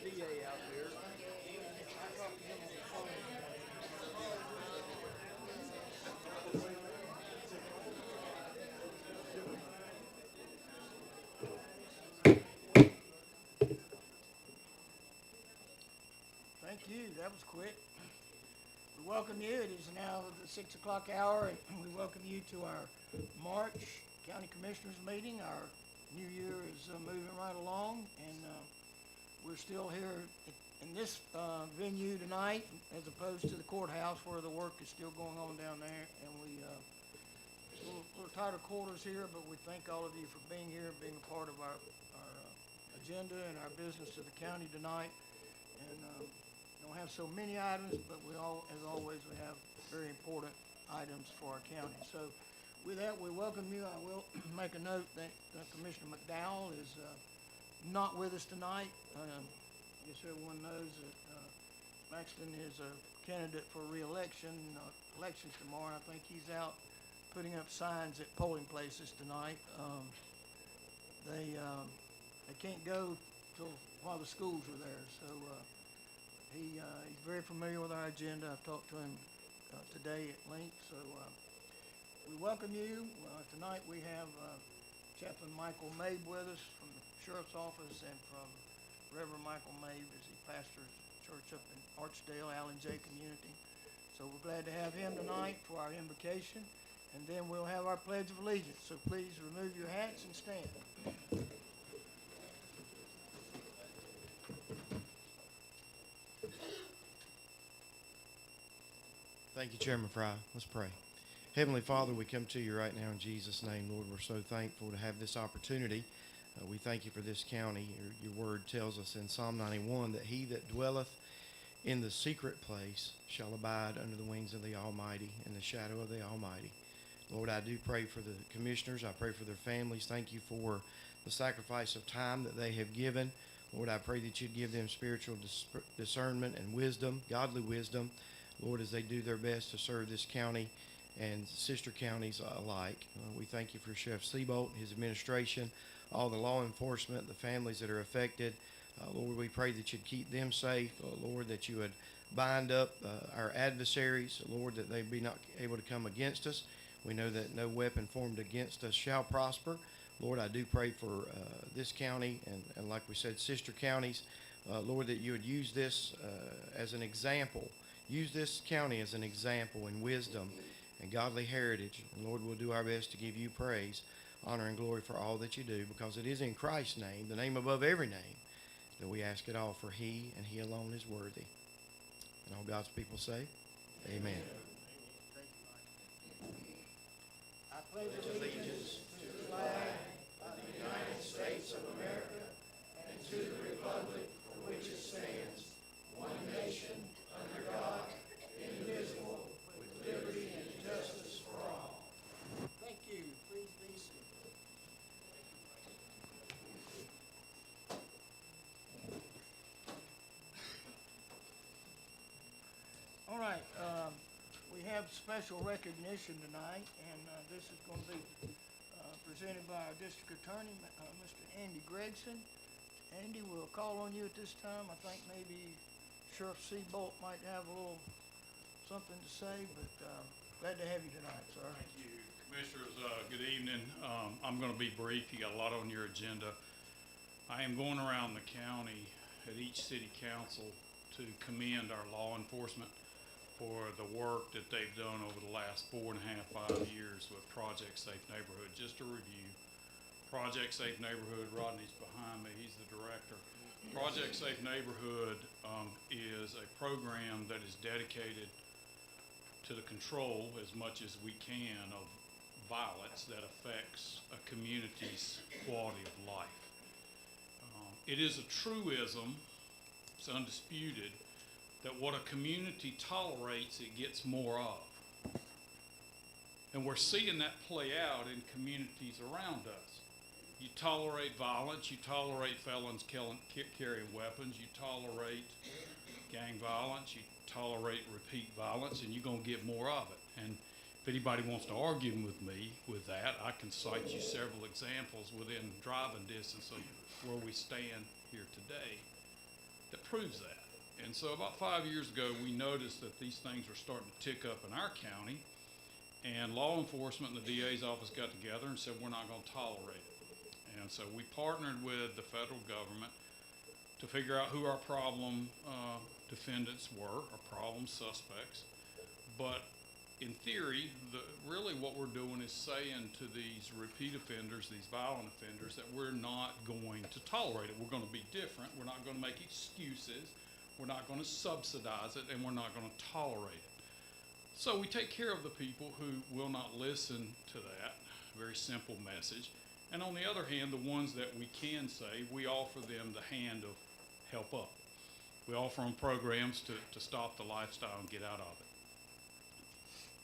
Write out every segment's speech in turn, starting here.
DA out there. I talked to him on the phone. Thank you. That was quick. We welcome you. It is now the 6 o'clock hour, and we welcome you to our March County Commissioners meeting. Our new year is moving right along, and we're still here in this venue tonight, as opposed to the courthouse where the work is still going on down there. And we're tired of quarters here, but we thank all of you for being here, being a part of our agenda and our business of the county tonight. And don't have so many items, but as always, we have very important items for our county. So with that, we welcome you. I will make a note that Commissioner McDowell is not with us tonight. I guess everyone knows that Maxton is a candidate for re-election. Election's tomorrow, and I think he's out putting up signs at polling places tonight. They can't go till while the schools are there, so he's very familiar with our agenda. I've talked to him today at length, so we welcome you. Tonight we have Chaplain Michael Mabe with us from the Sheriff's Office, and from Reverend Michael Mabe as he pastors a church up in Archdale, Allen J Community. So we're glad to have him tonight for our invocation, and then we'll have our Pledge of Allegiance. So please remove your hats and stand. Thank you, Chairman Fry. Let's pray. Heavenly Father, we come to you right now in Jesus' name. Lord, we're so thankful to have this opportunity. We thank you for this county. Your word tells us in Psalm 91 that he that dwelleth in the secret place shall abide under the wings of the Almighty, in the shadow of the Almighty. Lord, I do pray for the commissioners. I pray for their families. Thank you for the sacrifice of time that they have given. Lord, I pray that you'd give them spiritual discernment and wisdom, godly wisdom, Lord, as they do their best to serve this county and sister counties alike. We thank you for Sheriff Seabolt, his administration, all the law enforcement, the families that are affected. Lord, we pray that you'd keep them safe. Lord, that you would bind up our adversaries. Lord, that they be not able to come against us. We know that no weapon formed against us shall prosper. Lord, I do pray for this county and like we said, sister counties. Lord, that you would use this as an example. Use this county as an example in wisdom and godly heritage. And Lord, we'll do our best to give you praise, honor, and glory for all that you do, because it is in Christ's name, the name above every name, that we ask it all, for he and he alone is worthy. And all God's people say, amen. I pledge allegiance to the flag of the United States of America and to the republic for which it stands, one nation, under God, indivisible, with liberty and justice for all. Thank you. Please be seated. All right. We have special recognition tonight, and this is going to be presented by our district attorney, Mr. Andy Gregson. Andy, we'll call on you at this time. I think maybe Sheriff Seabolt might have a little something to say, but glad to have you tonight, sir. Thank you, Commissioners. Good evening. I'm going to be brief. You got a lot on your agenda. I am going around the county at each city council to commend our law enforcement for the work that they've done over the last 4.5, 5 years with Project Safe Neighborhood. Just to review, Project Safe Neighborhood, Rodney's behind me, he's the director. Project Safe Neighborhood is a program that is dedicated to the control, as much as we can, of violence that affects a community's quality of life. It is a truism, it's undisputed, that what a community tolerates, it gets more of. And we're seeing that play out in communities around us. You tolerate violence, you tolerate felons carrying weapons, you tolerate gang violence, you tolerate repeat violence, and you're going to get more of it. And if anybody wants to argue with me with that, I can cite you several examples within driving distance of where we stand here today that proves that. And so about 5 years ago, we noticed that these things were starting to tick up in our county, and law enforcement and the DA's office got together and said, we're not going to tolerate it. And so we partnered with the federal government to figure out who our problem defendants were, our problem suspects. But in theory, really what we're doing is saying to these repeat offenders, these violent offenders, that we're not going to tolerate it. We're going to be different. We're not going to make excuses. We're not going to subsidize it, and we're not going to tolerate it. So we take care of the people who will not listen to that very simple message. And on the other hand, the ones that we can save, we offer them the hand of help up. We offer them programs to stop the lifestyle and get out of it.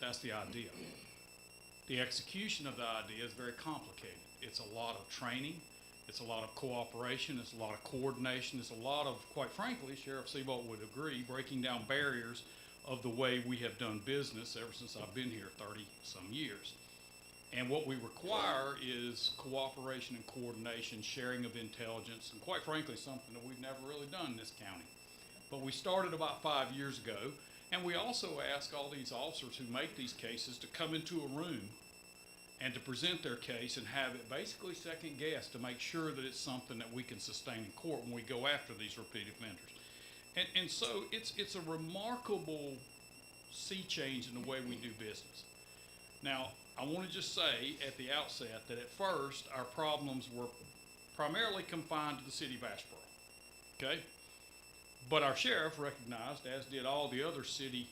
That's the idea. The execution of the idea is very complicated. It's a lot of training. It's a lot of cooperation. It's a lot of coordination. It's a lot of, quite frankly, Sheriff Seabolt would agree, breaking down barriers of the way we have done business ever since I've been here 30-some years. And what we require is cooperation and coordination, sharing of intelligence, and quite frankly, something that we've never really done in this county. But we started about 5 years ago, and we also ask all these officers who make these cases to come into a room and to present their case and have it basically second guessed to make sure that it's something that we can sustain in court when we go after these repeat offenders. And so it's a remarkable sea change in the way we do business. Now, I want to just say at the outset that at first our problems were primarily confined to the city of Asheboro, okay? But our sheriff recognized, as did all the other city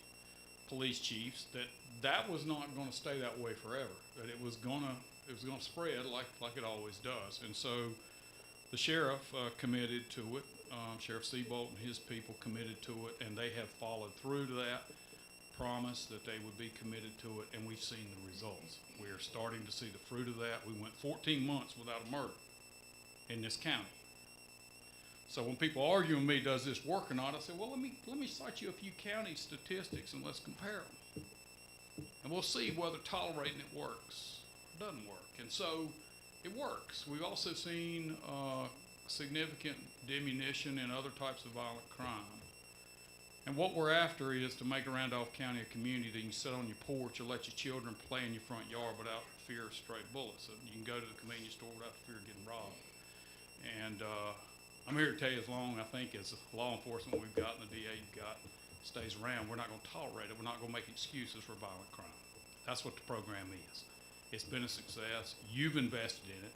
police chiefs, that that was not going to stay that way forever. That it was going to spread like it always does. And so the sheriff committed to it. Sheriff Seabolt and his people committed to it, and they have followed through to that promise that they would be committed to it, and we've seen the results. We are starting to see the fruit of that. We went 14 months without a murder in this county. So when people argue with me, does this work or not, I say, well, let me cite you a few county statistics and let's compare them. And we'll see whether tolerating it works or doesn't work. And so it works. We've also seen significant diminution in other types of violent crime. And what we're after is to make Randolph County a community that you can sit on your porch or let your children play in your front yard without fear of stray bullets. And you can go to the convenience store without fear of getting robbed. And I'm here to tell you, as long, I think, as law enforcement we've got and the DA you've got stays around, we're not going to tolerate it. We're not going to make excuses for violent crime. That's what the program is. It's been a success. You've invested in it.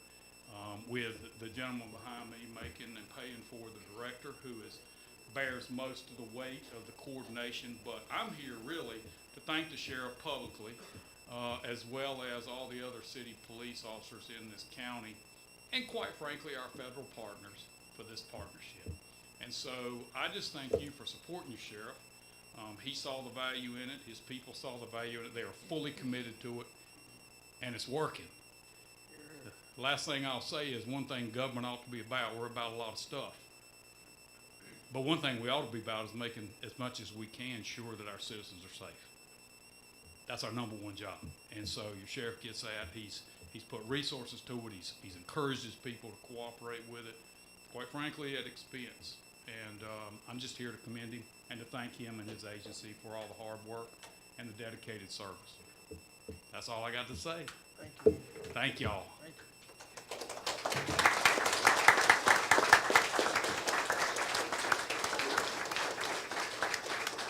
With the gentleman behind me making and paying for the director, who bears most of the weight of the coordination. But I'm here really to thank the sheriff publicly, as well as all the other city police officers in this county, and quite frankly our federal partners for this partnership. And so I just thank you for supporting your sheriff. He saw the value in it. His people saw the value in it. They are fully committed to it, and it's working. The last thing I'll say is one thing government ought to be about. We're about a lot of stuff. But one thing we ought to be about is making as much as we can sure that our citizens are safe. That's our number one job. And so your sheriff gets that. He's put resources to it. He's encouraged his people to cooperate with it, quite frankly, at expense. And I'm just here to commend him and to thank him and his agency for all the hard work and the dedicated service. That's all I got to say. Thank you. Thank y'all. Thank you.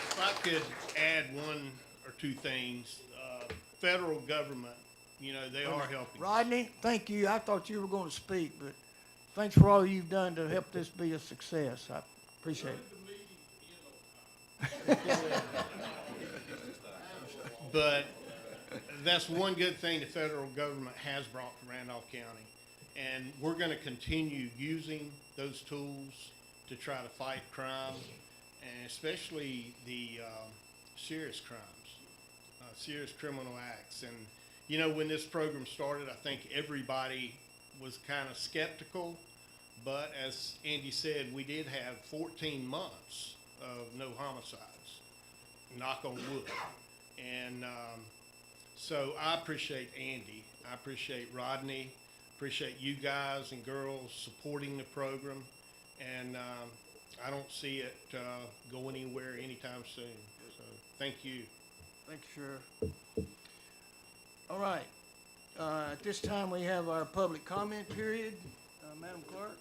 If I could add one or two things, federal government, they are helping. Rodney, thank you. I thought you were going to speak, but thanks for all you've done to help this be a success. I appreciate it. But that's one good thing the federal government has brought to Randolph County. And we're going to continue using those tools to try to fight crime, and especially the serious crimes, serious criminal acts. And, when this program started, I think everybody was kind of skeptical. But as Andy said, we did have 14 months of no homicides, knock on wood. And so I appreciate Andy. I appreciate Rodney. Appreciate you guys and girls supporting the program. And I don't see it going anywhere anytime soon. So thank you. Thank you, Sheriff. All right. At this time, we have our public comment period. Madam Clerk?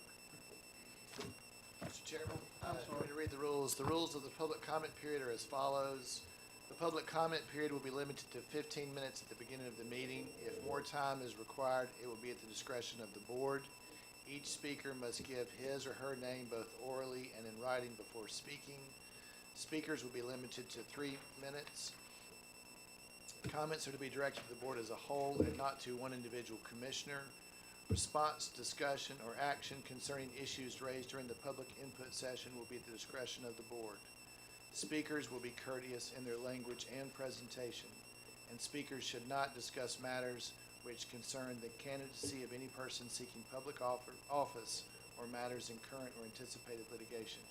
Mr. Chairman, I'm I'm sorry. going to read the rules. The rules of the public comment period are as follows. The public comment period will be limited to 15 minutes at the beginning of the meeting. If more time is required, it will be at the discretion of the board. Each speaker must give his or her name both orally and in writing before speaking. Speakers will be limited to 3 minutes. Comments are to be directed to the board as a whole and not to one individual commissioner. Response, discussion, or action concerning issues raised during the public input session will be at the discretion of the board. Speakers will be courteous in their language and presentation, and speakers should not discuss matters which concern the candidacy of any person seeking public office or matters in current or anticipated litigation.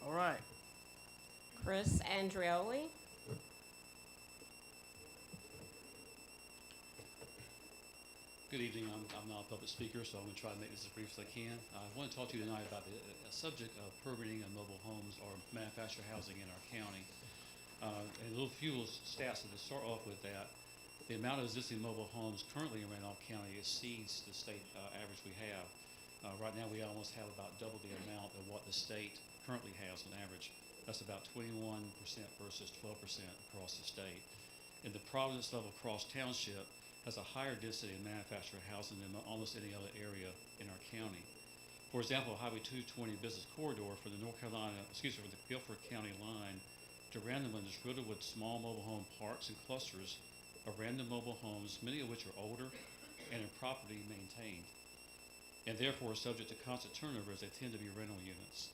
All right. Chris Andreoli. Good evening. I'm not a public speaker, so I'm going to try to make this as brief as I can. I want to talk to you tonight about a subject of permitting of mobile homes or manufactured housing in our county. And a little few stats to start off with that. The amount of existing mobile homes currently in Randolph County exceeds the state average we have. Right now, we almost have about double the amount of what the state currently has on average. That's about 21% versus 12% across the state. In the Providence level Cross Township, has a higher density of manufactured housing than almost any other area in our county. For example, Highway 220 business corridor for the for the Guilford County line to Randolph is riddled with small mobile home parks and clusters of random mobile homes, many of which are older and improperly maintained, and therefore are subject to constant turnover as they tend to be rental units.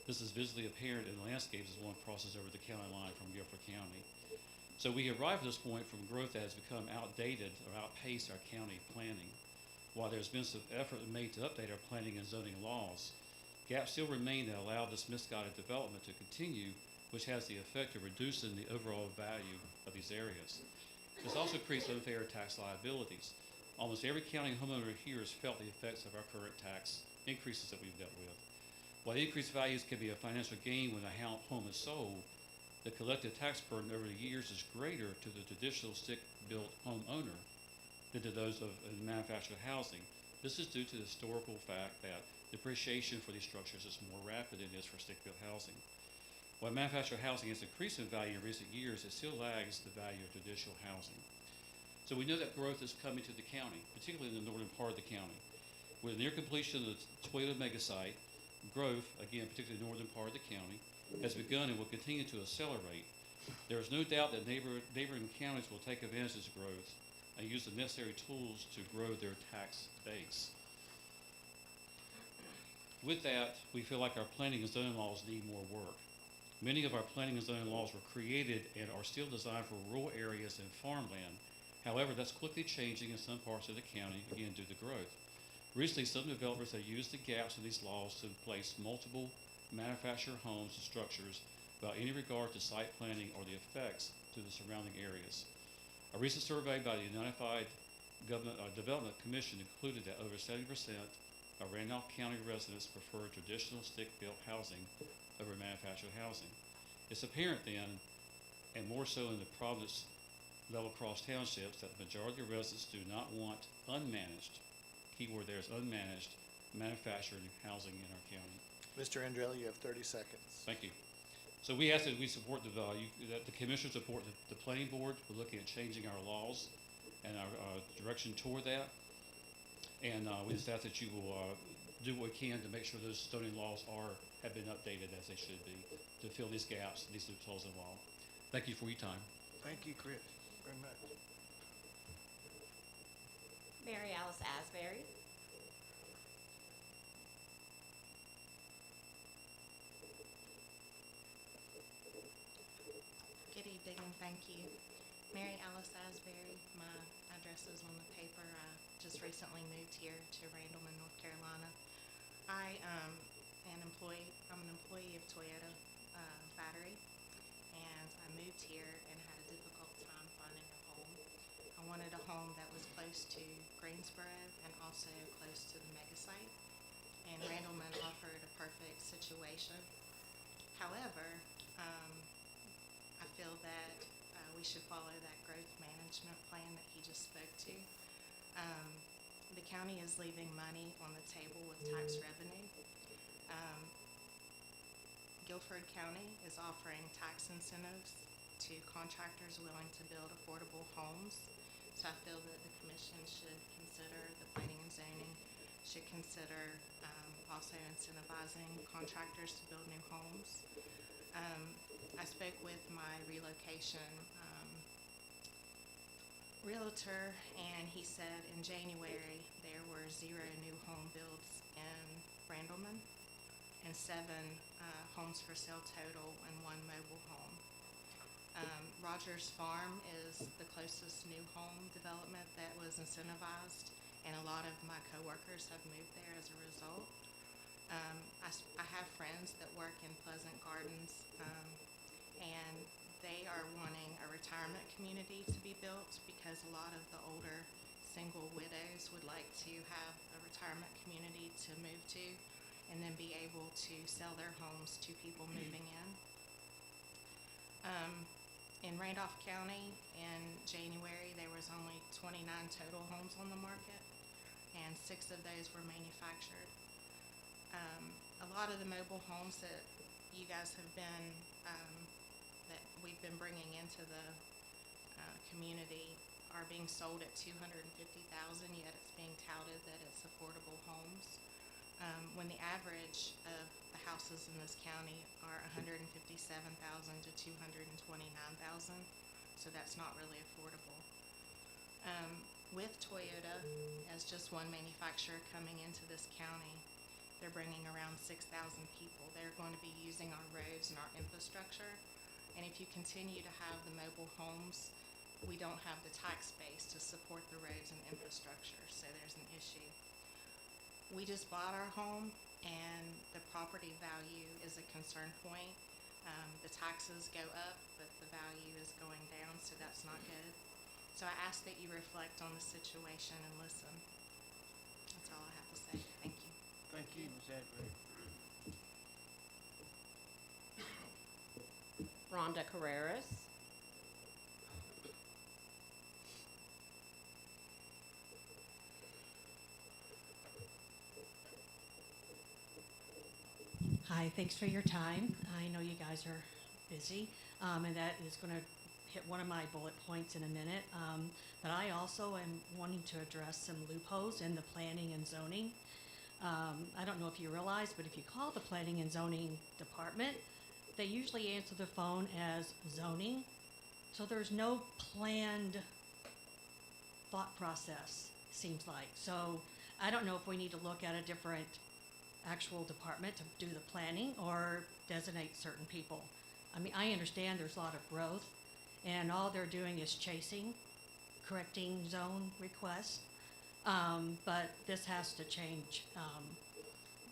This is visually apparent in the landscapes as one crosses over the county line from Guilford County. So we arrived at this point from growth that has become outdated or outpaced our county planning. While there's been some effort made to update our planning and zoning laws, gaps still remain that allow this misguided development to continue, which has the effect of reducing the overall value of these areas. This also creates unfair tax liabilities. Almost every county homeowner here has felt the effects of our current tax increases that we've dealt with. While the increased values can be a financial gain when a home is sold, the collective tax burden over the years is greater to the traditional stick-built homeowner than to those of manufactured housing. This is due to the historical fact that depreciation for these structures is more rapid than it is for stick-built housing. While manufactured housing has increased in value in recent years, it still lags the value of traditional housing. So we know that growth is coming to the county, particularly in the northern part of the county. With the near completion of the Toyota mega site, growth, again, particularly the northern part of the county, has begun and will continue to accelerate. There is no doubt that neighboring counties will take advantage of this growth and use the necessary tools to grow their tax base. With that, we feel like our planning and zoning laws need more work. Many of our planning and zoning laws were created and are still designed for rural areas and farmland. However, that's quickly changing in some parts of the county, again, due to growth. Recently, some developers have used the gaps in these laws to place multiple manufactured homes and structures without any regard to site planning or the effects to the surrounding areas. A recent survey by the Unified Development Commission concluded that over 70% of Randolph County residents prefer traditional stick-built housing over manufactured housing. It's apparent then, and more so in the Providence level cross townships, that the majority of residents do not want unmanaged, keyword there is unmanaged, manufactured housing in our county. Mr. Andrelli, you have 30 seconds. Thank you. So we ask that we support that the commissioners support the planning board. We're looking at changing our laws and our direction toward that. And we just ask that you will do what we can to make sure those zoning laws have been updated as they should be to fill these gaps, these loopholes in law. Thank you for your time. Thank you, Chris, very much. Mary Alice Asbury. Good evening and thank you. Mary Alice Asbury. My address is on the paper. I just recently moved here to Randolph, North Carolina. I'm an employee of Toyota Battery, and I moved here and had a difficult time finding a home. I wanted a home that was close to Greensboro and also close to the mega site. and Randleman offered a perfect situation. However, I feel that we should follow that growth management plan that he just spoke to. The county is leaving money on the table with tax revenue. Guilford County is offering tax incentives to contractors willing to build affordable homes. So I feel that the commission should consider, the planning and zoning should consider also incentivizing contractors to build new homes. I spoke with my relocation realtor, and he said in January there were 0 new home builds in Randleman and 7 homes for sale total and 1 mobile home. Rogers Farm is the closest new home development that was incentivized, and a lot of my coworkers have moved there as a result. I have friends that work in Pleasant Gardens, and they are wanting a retirement community to be built because a lot of the older single widows would like to have a retirement community to move to and then be able to sell their homes to people moving in. In Randolph County in January, there was only 29 total homes on the market, and 6 of those were manufactured. A lot of the mobile homes that you guys have been, that we've been bringing into the community are being sold at $250,000, yet it's being touted that it's affordable homes. When the average of the houses in this county are $157,000 to $229,000, so that's not really affordable. With Toyota as just one manufacturer coming into this county, they're bringing around 6,000 people. They're going to be using our roads and our infrastructure, and if you continue to have the mobile homes, we don't have the tax base to support the roads and infrastructure, so there's an issue. We just bought our home, and the property value is a concern point. The taxes go up, but the value is going down, so that's not good. So I ask that you reflect on the situation and listen. That's all I have to say. Thank you. Thank you, Ms. Asbury. Rhonda Carreras. Hi, thanks for your time. I know you guys are busy, and that is going to hit one of my bullet points in a minute. But I also am wanting to address some loopholes in the planning and zoning. I don't know if you realize, but if you call the planning and zoning department, they usually answer the phone as zoning. So there's no planned thought process, seems like. So I don't know if we need to look at a different actual department to do the planning or designate certain people. I mean, I understand there's a lot of growth, and all they're doing is chasing, correcting zone requests, but this has to change.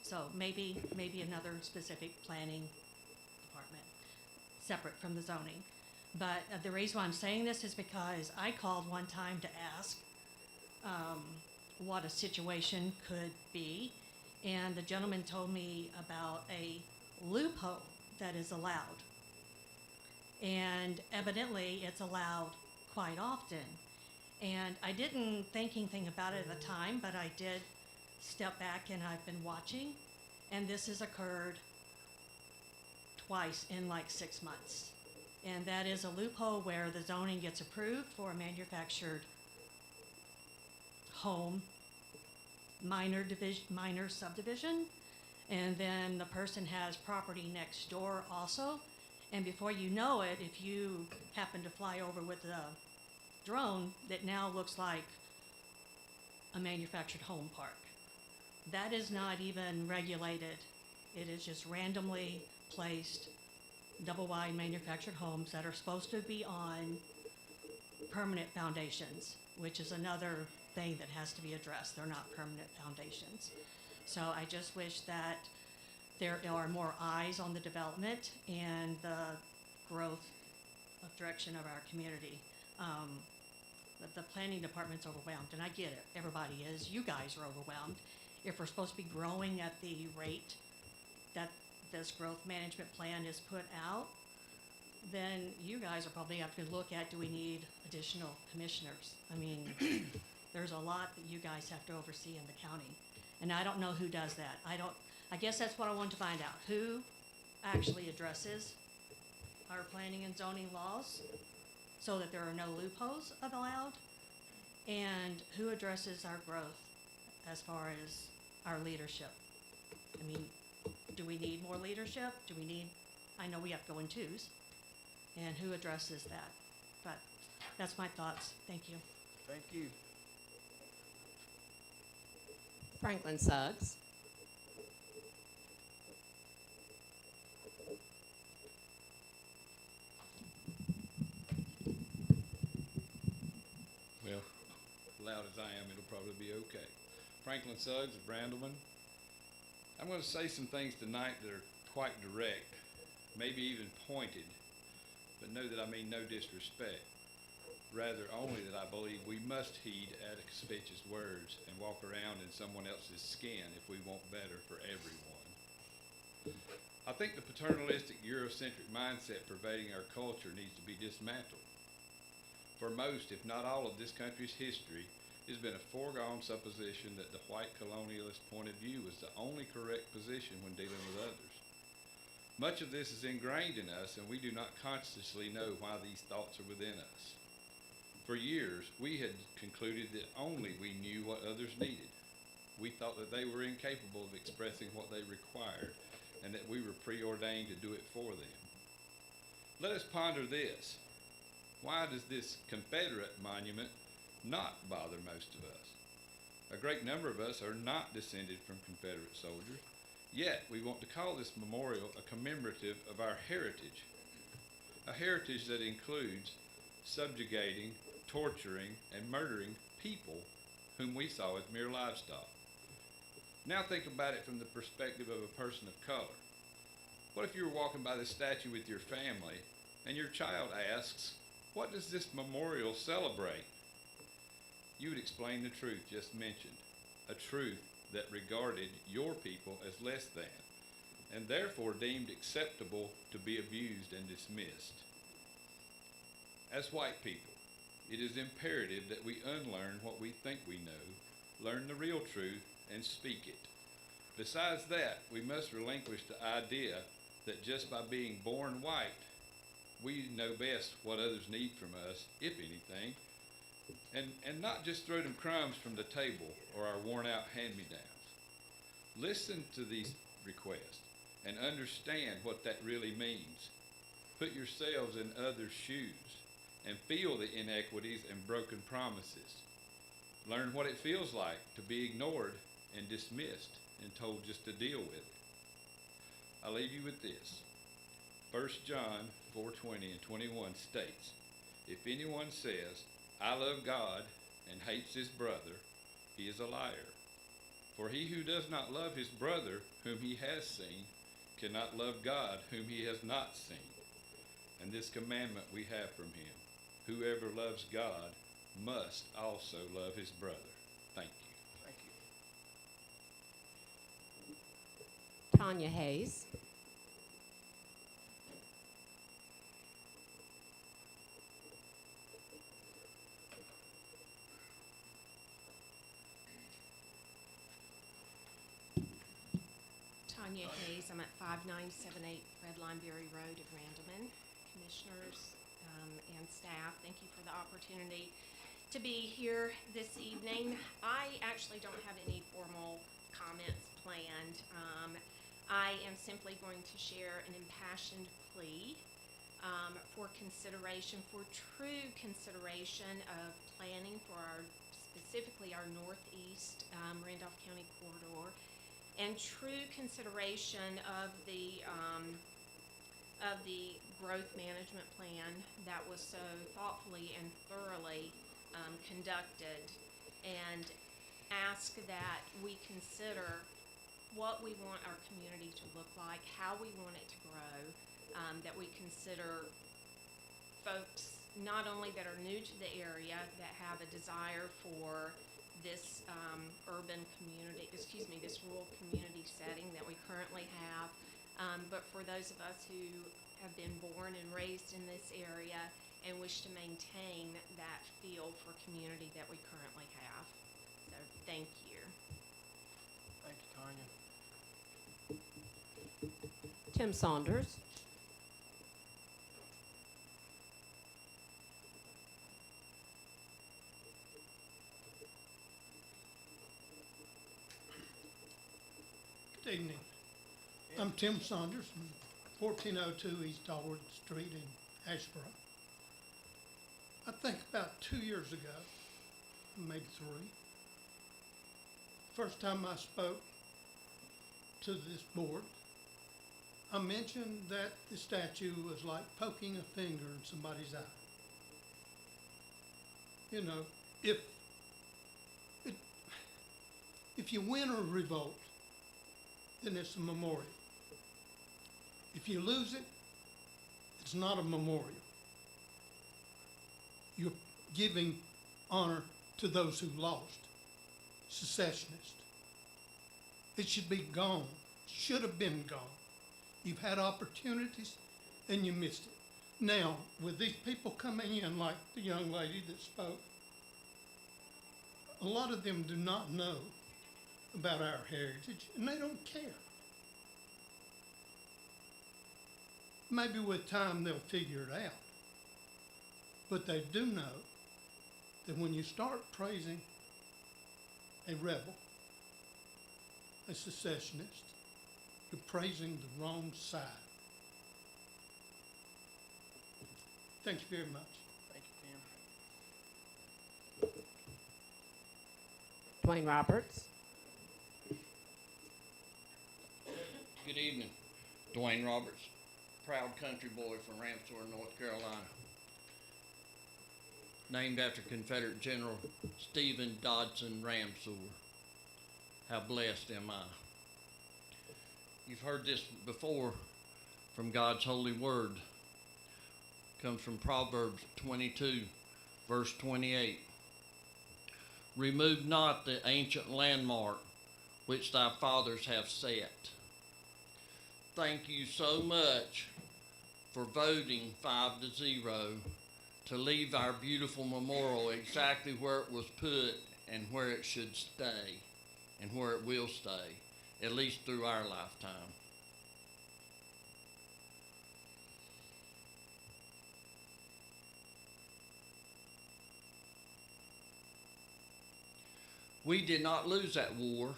So maybe another specific planning department, separate from the zoning. But the reason why I'm saying this is because I called one time to ask what a situation could be, and the gentleman told me about a loophole that is allowed. And evidently it's allowed quite often. And I didn't think anything about it at the time, but I did step back and I've been watching, and this has occurred twice in like 6 months. And that is a loophole where the zoning gets approved for a manufactured home, minor subdivision, and then the person has property next door also, and before you know it, if you happen to fly over with a drone, that now looks like a manufactured home park. That is not even regulated. It is just randomly placed double wide manufactured homes that are supposed to be on permanent foundations, which is another thing that has to be addressed. They're not permanent foundations. So I just wish that there are more eyes on the development and the growth of direction of our community. But the planning department's overwhelmed, and I get it. Everybody is. You guys are overwhelmed. if we're supposed to be growing at the rate that this growth management plan is put out, then you guys are probably have to look at, do we need additional commissioners? I mean, there's a lot that you guys have to oversee in the county. And I don't know who does that. I guess that's what I want to find out. Who actually addresses our planning and zoning laws so that there are no loopholes allowed? And who addresses our growth as far as our leadership? I mean, do we need more leadership? I know we have to go in twos. And who addresses that? But that's my thoughts. Thank you. Thank you. Franklin Suggs. Well, loud as I am, it'll probably be okay. Franklin Suggs of Randolph. I'm going to say some things tonight that are quite direct, maybe even pointed, but know that I mean no disrespect. Rather, only that I believe we must heed Atticus Fitch's words and walk around in someone else's skin if we want better for everyone. I think the paternalistic Eurocentric mindset pervading our culture needs to be dismantled. For most, if not all, of this country's history, it has been a foregone supposition that the white colonialist point of view was the only correct position when dealing with others. Much of this is ingrained in us, and we do not consciously know why these thoughts are within us. For years, we had concluded that only we knew what others needed. We thought that they were incapable of expressing what they required, and that we were preordained to do it for them. Let us ponder this. Why does this Confederate monument not bother most of us? A great number of us are not descended from Confederate soldiers, yet we want to call this memorial a commemorative of our heritage, a heritage that includes subjugating, torturing, and murdering people whom we saw as mere livestock. Now think about it from the perspective of a person of color. What if you were walking by this statue with your family and your child asks, "What does this memorial celebrate?" You would explain the truth just mentioned, a truth that regarded your people as less than, and therefore deemed acceptable to be abused and dismissed. As white people, it is imperative that we unlearn what we think we know, learn the real truth, and speak it. Besides that, we must relinquish the idea that just by being born white, we know best what others need from us, if anything, and not just throw them crumbs from the table or our worn-out hand-me-downs. Listen to these requests and understand what that really means. Put yourselves in others' shoes and feel the inequities and broken promises. Learn what it feels like to be ignored and dismissed and told just to deal with it. I leave you with this. 1 John 4:20 and 21 states, "If anyone says, 'I love God,' and hates his brother, he is a liar. For he who does not love his brother whom he has seen cannot love God whom he has not seen. And this commandment we have from him, whoever loves God must also love his brother." Thank you. Thank you. Tanya Hayes. Tanya Hayes, I'm at 5978 Red Lineberry Road in Randleman. Commissioners and staff, thank you for the opportunity to be here this evening. I actually don't have any formal comments planned. I am simply going to share an impassioned plea for consideration, for true consideration of planning for specifically our northeast Randolph County corridor, and true consideration of the growth management plan that was so thoughtfully and thoroughly conducted, and ask that we consider what we want our community to look like, how we want it to grow, that we consider folks not only that are new to the area that have a desire for this urban community, this rural community setting that we currently have. But for those of us who have been born and raised in this area and wish to maintain that feel for community that we currently have. So thank you. Thank you, Tanya. Tim Saunders. Good evening. I'm Tim Saunders from 1402 East Allward Street in Ashboro. I think about 2 years ago, maybe 3, first time I spoke to this board, I mentioned that the statue was like poking a finger in somebody's eye. You know, if you win a revolt, then it's a memorial. If you lose it, it's not a memorial. You're giving honor to those who lost, secessionists. It should be gone, should have been gone. You've had opportunities and you missed it. Now, with these people coming in, like the young lady that spoke, a lot of them do not know about our heritage and they don't care. Maybe with time they'll figure it out. But they do know that when you start praising a rebel, a secessionist, you're praising the wrong side. Thank you very much. Thank you, Tim. Dwayne Roberts. Good evening. Dwayne Roberts, proud country boy from Randolph, North Carolina. Named after Confederate General Stephen Dodson Ramseur. How blessed am I? You've heard this before from God's holy word. Comes from Proverbs 22, verse 28. Remove not the ancient landmark which thy fathers have set. Thank you so much for voting 5-0 to leave our beautiful memorial exactly where it was put and where it should stay and where it will stay, at least through our lifetime. We did not lose that war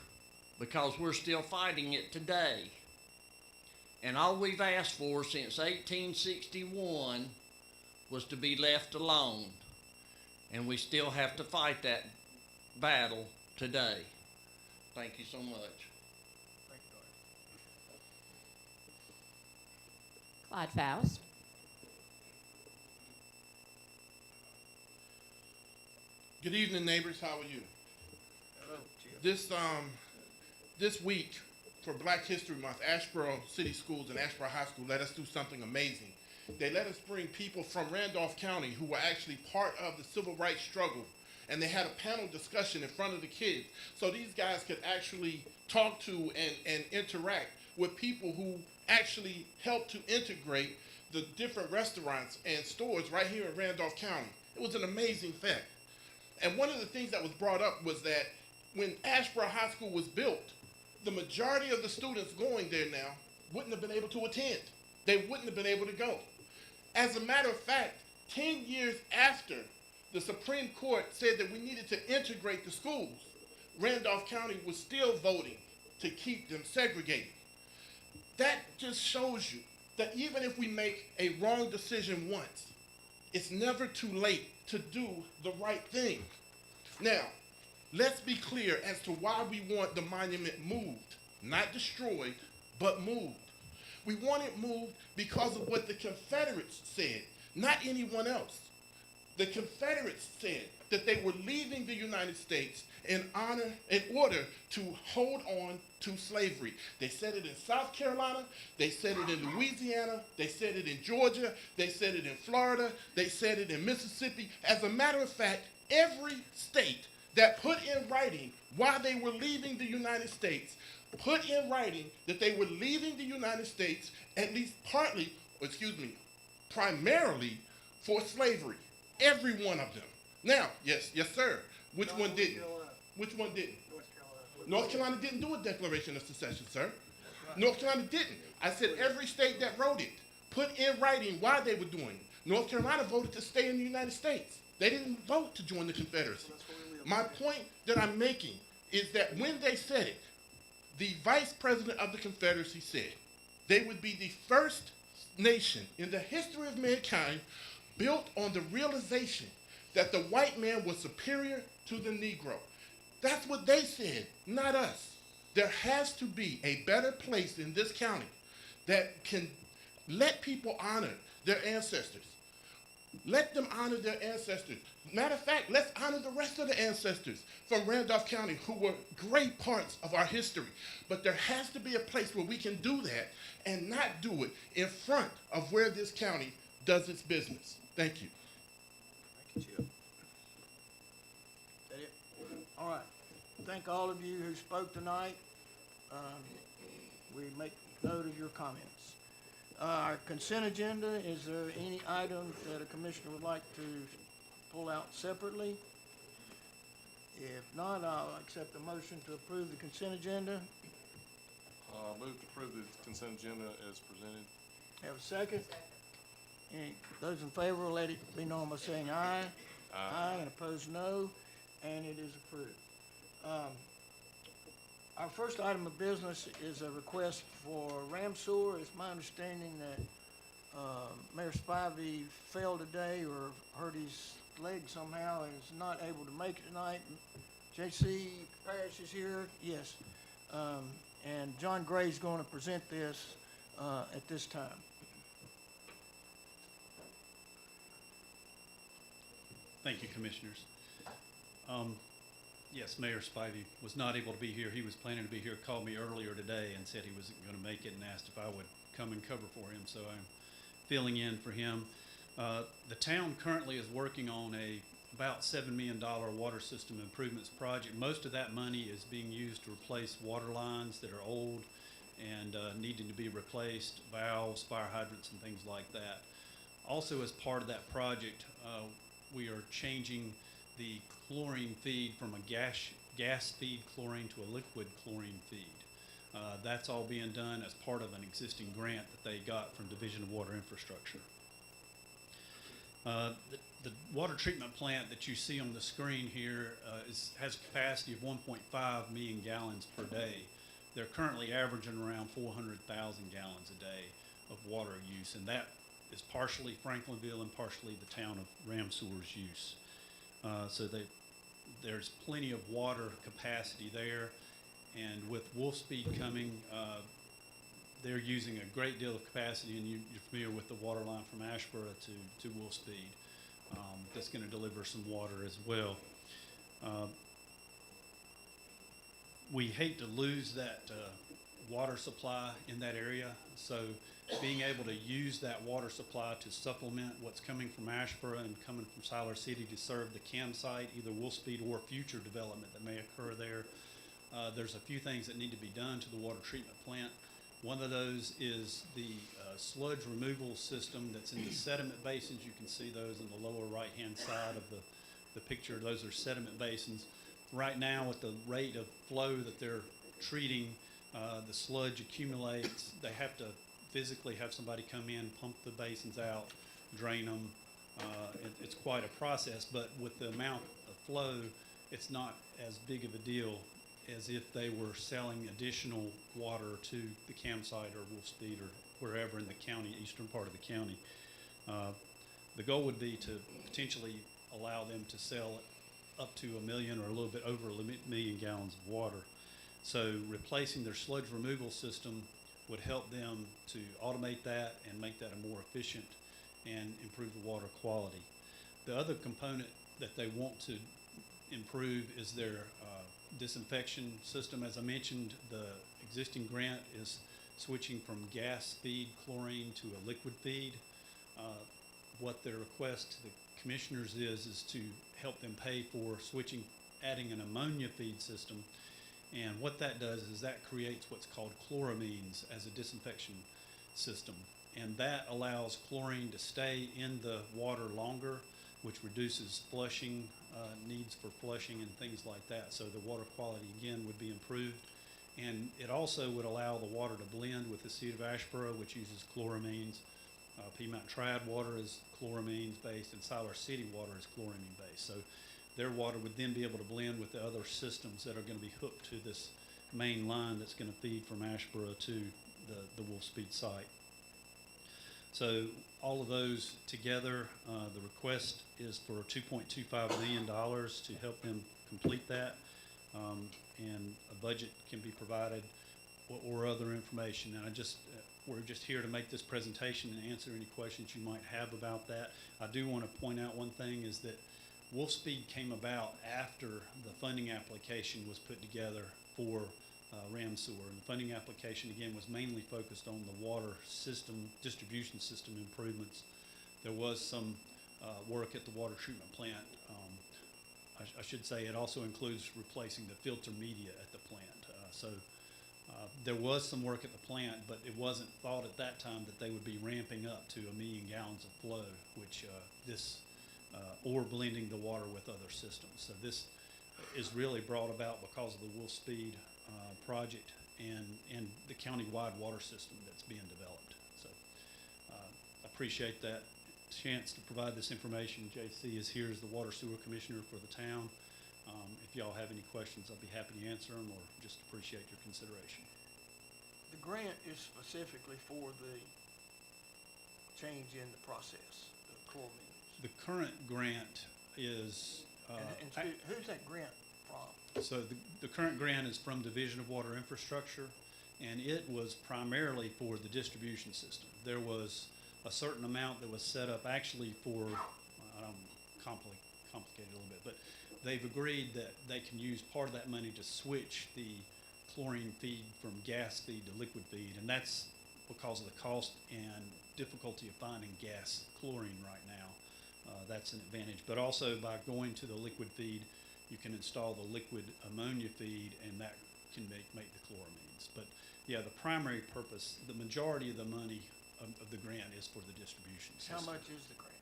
because we're still fighting it today. And all we've asked for since 1861 was to be left alone. And we still have to fight that battle today. Thank you so much. Thank you, Doyle. Clyde Faust. Good evening, neighbors. How are you? Hello, Jim. This week for Black History Month, Ashboro City Schools and Ashboro High School let us do something amazing. They let us bring people from Randolph County who were actually part of the civil rights struggle, and they had a panel discussion in front of the kids. So these guys could actually talk to and interact with people who actually helped to integrate the different restaurants and stores right here in Randolph County. It was an amazing fact. And one of the things that was brought up was that when Ashboro High School was built, the majority of the students going there now wouldn't have been able to attend. They wouldn't have been able to go. As a matter of fact, 10 years after the Supreme Court said that we needed to integrate the schools, Randolph County was still voting to keep them segregated. That just shows you that even if we make a wrong decision once, it's never too late to do the right thing. Now, let's be clear as to why we want the monument moved, not destroyed, but moved. We want it moved because of what the Confederates said, not anyone else. The Confederates said that they were leaving the United States in order to hold on to slavery. They said it in South Carolina, they said it in Louisiana, they said it in Georgia, they said it in Florida, they said it in Mississippi. As a matter of fact, every state that put in writing why they were leaving the United States, put in writing that they were leaving the United States at least partly, or excuse me, primarily for slavery. Every one of them. Now, yes, sir. Which one didn't? Which one didn't? North Carolina didn't do a declaration of secession, sir. North Carolina didn't. I said every state that wrote it put in writing why they were doing it. North Carolina voted to stay in the United States. They didn't vote to join the Confederacy. My point that I'm making is that when they said it, the vice president of the Confederacy said they would be the first nation in the history of mankind built on the realization that the white man was superior to the Negro. That's what they said, not us. There has to be a better place in this county that can let people honor their ancestors. Let them honor their ancestors. Matter of fact, let's honor the rest of the ancestors from Randolph County who were great parts of our history. But there has to be a place where we can do that and not do it in front of where this county does its business. Thank you. Thank you, Chip. Is that it? All right. Thank all of you who spoke tonight. We make note of your comments. Our consent agenda, is there any item that a commissioner would like to pull out separately? If not, I'll accept the motion to approve the consent agenda. Move to approve the consent agenda as presented. Have a second? Any, those in favor, let it be known by saying aye. Aye. And opposed, no. And it is approved. Our first item of business is a request for ram sewer. It's my understanding that Mayor Spivey failed today or hurt his leg somehow and is not able to make it tonight. J.C. Parrish is here, yes. And John Gray's going to present this at this time. Thank you, Commissioners. Yes, Mayor Spivey was not able to be here. He was planning to be here, called me earlier today and said he wasn't going to make it and asked if I would come and cover for him, so I'm filling in for him. The town currently is working on about $7 million water system improvements project. Most of that money is being used to replace water lines that are old and needing to be replaced, valves, fire hydrants, and things like that. Also, as part of that project, we are changing the chlorine feed from a gas feed chlorine to a liquid chlorine feed. That's all being done as part of an existing grant that they got from Division of Water Infrastructure. The water treatment plant that you see on the screen here has a capacity of 1.5 million gallons per day. They're currently averaging around 400,000 gallons a day of water use, and that is partially Franklinville and partially the town of Ramsewer's use. So there's plenty of water capacity there, and with Wolfspeed coming, they're using a great deal of capacity, and you're familiar with the water line from Ashboro to Wolfspeed. That's going to deliver some water as well. We hate to lose that water supply in that area, so being able to use that water supply to supplement what's coming from Ashboro and coming from Siler City to serve the campsite, either Wolfspeed or future development that may occur there. There's a few things that need to be done to the water treatment plant. One of those is the sludge removal system that's in the sediment basins. You can see those in the lower right-hand side of the picture. Those are sediment basins. Right now, at the rate of flow that they're treating, the sludge accumulates. They have to physically have somebody come in, pump the basins out, drain them. It's quite a process, but with the amount of flow, it's not as big of a deal as if they were selling additional water to the campsite or Wolfspeed or wherever in the county, eastern part of the county. The goal would be to potentially allow them to sell up to 1 million or a little bit over 1 million gallons of water. So replacing their sludge removal system would help them to automate that and make that a more efficient and improve the water quality. The other component that they want to improve is their disinfection system. As I mentioned, the existing grant is switching from gas feed chlorine to a liquid feed. What their request to the commissioners is to help them pay for switching adding an ammonia feed system. And what that does is that creates what's called chloramines as a disinfection system. And that allows chlorine to stay in the water longer, which reduces flushing, needs for flushing and things like that. So the water quality again would be improved. And it also would allow the water to blend with the seed of Ashboro, which uses chloramines. Piedmont Triad water is chloramines based, and Siler City water is chloramine based. So their water would then be able to blend with the other systems that are going to be hooked to this main line that's going to feed from Ashboro to the Wolfspeed site. So all of those together, the request is for $2.25 million to help them complete that. And a budget can be provided or other information. And we're just here to make this presentation and answer any questions you might have about that. I do want to point out one thing is that Wolfspeed came about after the funding application was put together for Ram Sewer. And the funding application, again, was mainly focused on the water system, distribution system improvements. There was some work at the water treatment plant. I should say it also includes replacing the filter media at the plant. There was some work at the plant, but it wasn't thought at that time that they would be ramping up to 1 million gallons of flow, which or blending the water with other systems. So this is really brought about because of the Wolfspeed project and the county-wide water system that's being developed. So I appreciate that chance to provide this information. JC is here as the water sewer commissioner for the town. If y'all have any questions, I'll be happy to answer them or just appreciate your consideration. The grant is specifically for the change in the process, the chloramines. The current grant is Who's that grant from? so the current grant is from Division of Water Infrastructure, and it was primarily for the distribution system. There was a certain amount that was set up actually for, I don't complicate it a little bit, but they've agreed that they can use part of that money to switch the chlorine feed from gas feed to liquid feed, and that's because of the cost and difficulty of finding gas chlorine right now. That's an advantage, but also by going to the liquid feed, you can install the liquid ammonia feed, and that can make the chloramines. But yeah, the primary purpose, the majority of the money of the grant is for the distribution system. How much is the grant?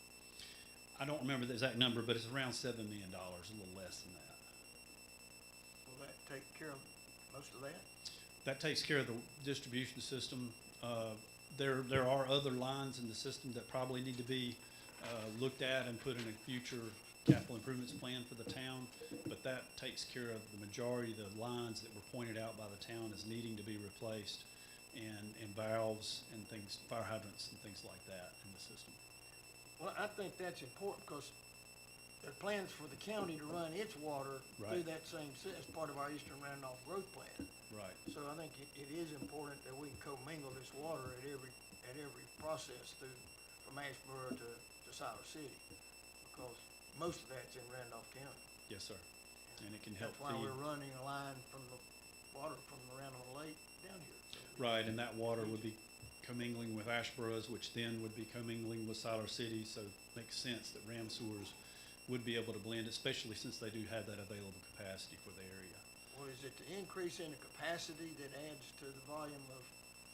I don't remember the exact number, but it's around $7 million, a little less than that. Will that take care of most of that? That takes care of the distribution system. There are other lines in the system that probably need to be looked at and put in a future capital improvements plan for the town, but that takes care of the majority of the lines that were pointed out by the town as needing to be replaced, and valves and things, fire hydrants and things like that in the system. Well, I think that's important because there are plans for the county to run its water through that same as part of our Eastern Randolph growth plan. Right. So I think it is important that we can commingle this water at every process from Ashboro to Siler City, because most of that's in Randolph County. Yes, sir. And it can help That's why feed. we're running a line from the water from around on the lake down here. So Right, and that water would be commingling with Ashboro's, which then would be commingling with Siler City, so it makes sense that Ram Sewers would be able to blend, especially since they do have that available capacity for the area. Well, is it the increase in the capacity that adds to the volume of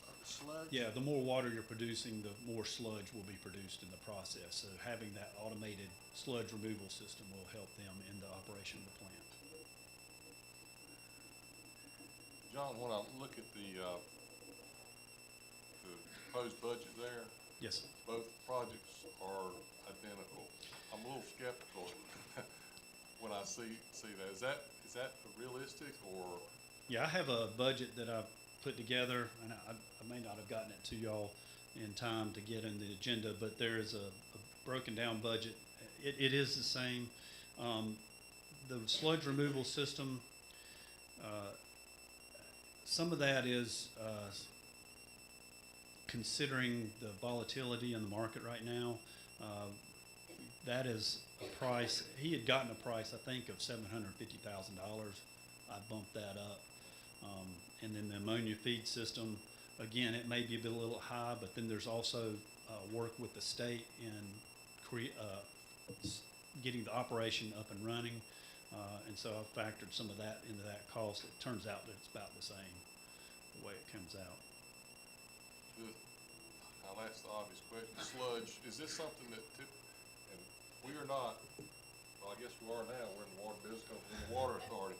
the sludge? Yeah, the more water you're producing, the more sludge will be produced in the process. So having that automated sludge removal system will help them in the operation of the plant. John, when I look at the proposed budget there, Yes, sir. both projects are identical. I'm a little skeptical when I see that. Is that realistic, or? Yeah, I have a budget that I've put together, and I may not have gotten it to y'all in time to get in the agenda, but there is a broken down budget. It is the same. The sludge removal system, some of that is considering the volatility in the market right now. That is a price. He had gotten a price, I think, of $750,000. I bumped that up. And then the ammonia feed system, again, it may be a little high, but then there's also work with the state in getting the operation up and running. And so I've factored some of that into that cost. It turns out that it's about the same, the way it comes out. I'll ask the obvious question. Sludge, is this something that and we are not, well, I guess we are now, we're in the water business, we're in the water authority.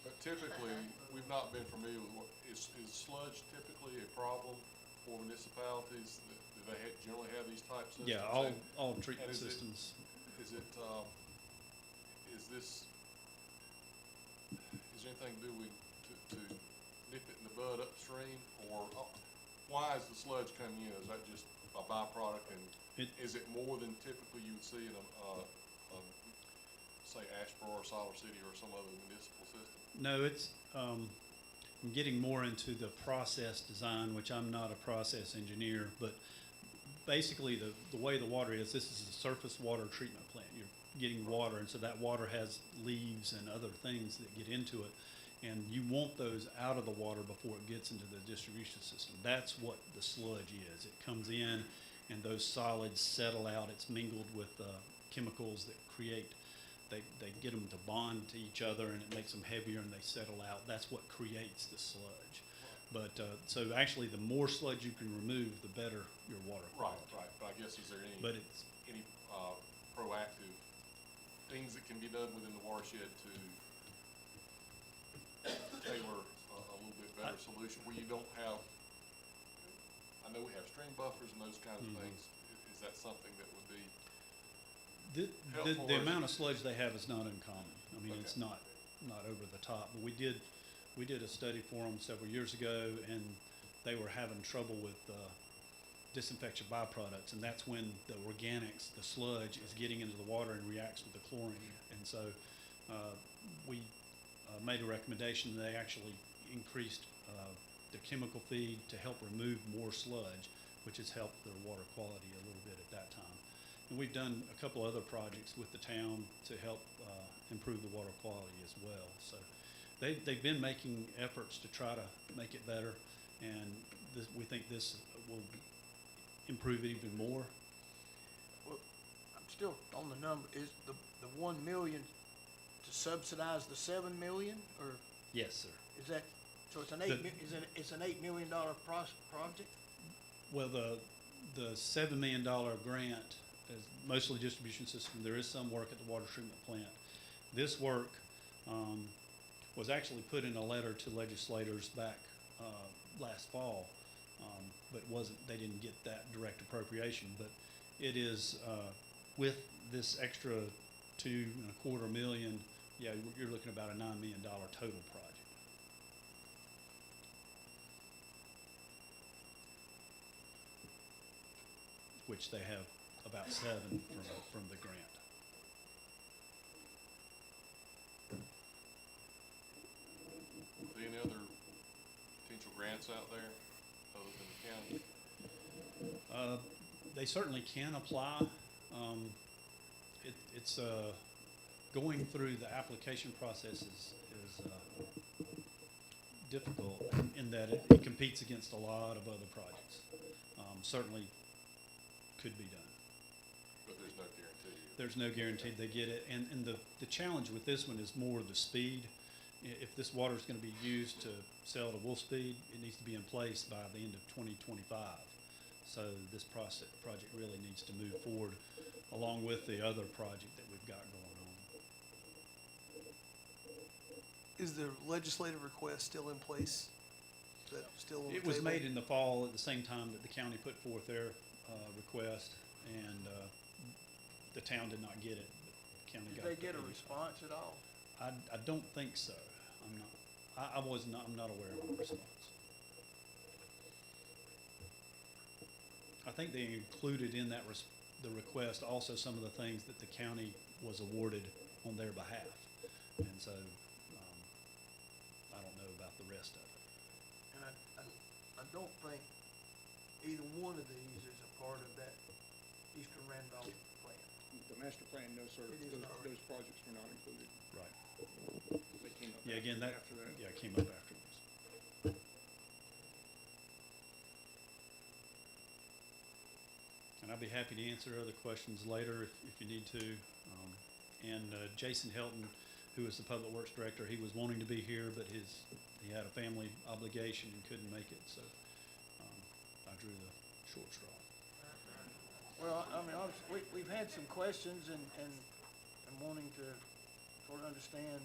But typically, we've not been familiar with is sludge typically a problem for municipalities? Do they generally have these type systems? Yeah, all treatment systems. Is there anything to do with, to nip it in the bud upstream, or why is the sludge coming in? Is that just a byproduct, and is it more than typically you would see in say Asheboro or Siler City or some other municipal system? No, it's, I'm getting more into the process design, which I'm not a process engineer, but basically the way the water is, this is a surface water treatment plant. You're getting water, and so that water has leaves and other things that get into it, and you want those out of the water before it gets into the distribution system. That's what the sludge is. It comes in, and those solids settle out. It's mingled with chemicals that create, they get them to bond to each other, and it makes them heavier, and they settle out. That's what creates the sludge. But so actually, the more sludge you can remove, the better your water quality. Right. But I guess, is there any proactive things that can be done within the watershed to tailor a little bit better solution where you don't have, I know we have stream buffers and those kinds of things. Is that something that would be helpful? The amount of sludge they have is not uncommon. I mean, it's not over the top. But we did a study for them several years ago, and they were having trouble with disinfection byproducts, and that's when the organics, the sludge, is getting into the water and reacts with the chlorine. And so we made a recommendation. They actually increased the chemical feed to help remove more sludge, which has helped their water quality a little bit at that time. And we've done a couple other projects with the town to help improve the water quality as well. So they've been making efforts to try to make it better, and we think this will improve it even more. Well, I'm still on the number. Is the 1 million to subsidize the 7 million, or Yes, sir. is that, so it's an it's an $8 million project? Well, the $7 million grant is mostly distribution system. There is some work at the water treatment plant. This work was actually put in a letter to legislators back last fall, but they didn't get that direct appropriation. But it is with this extra $2.25 million. Yeah, you're looking about a $9 million total project. Which they have about 7 from the grant. Are there any other potential grants out there other than the county? They certainly can apply. It's going through the application process is difficult in that it competes against a lot of other projects. Certainly could be done. But there's no guarantee. There's no guarantee they get it. And the challenge with this one is more the speed. If this water is going to be used to sell to Wolf Speed, it needs to be in place by the end of 2025. So this project really needs to move forward along with the other project that we've got going on. Is the legislative request still in place? Is that still on the It was table? made in the fall at the same time that the county put forth their request, and the town did not get it. But the county got it. Did they get a response at all? I don't think so. I'm not aware of a response. I think they included in that the request also some of the things that the county was awarded on their behalf, and so I don't know about the rest of it. And I don't think either one of these is a part of that Eastern Randolph plan. The master plan, no, sir. It is not. Those projects were not included. Right. They came up Yeah, again, after that. Yeah, it came up afterwards. And I'd be happy to answer other questions later if you need to. And Jason Helton who was the Public Works Director. He was wanting to be here, but he had a family obligation and couldn't make it, so I drew the short straw. Well, I mean, we've had some questions and wanting to sort of understand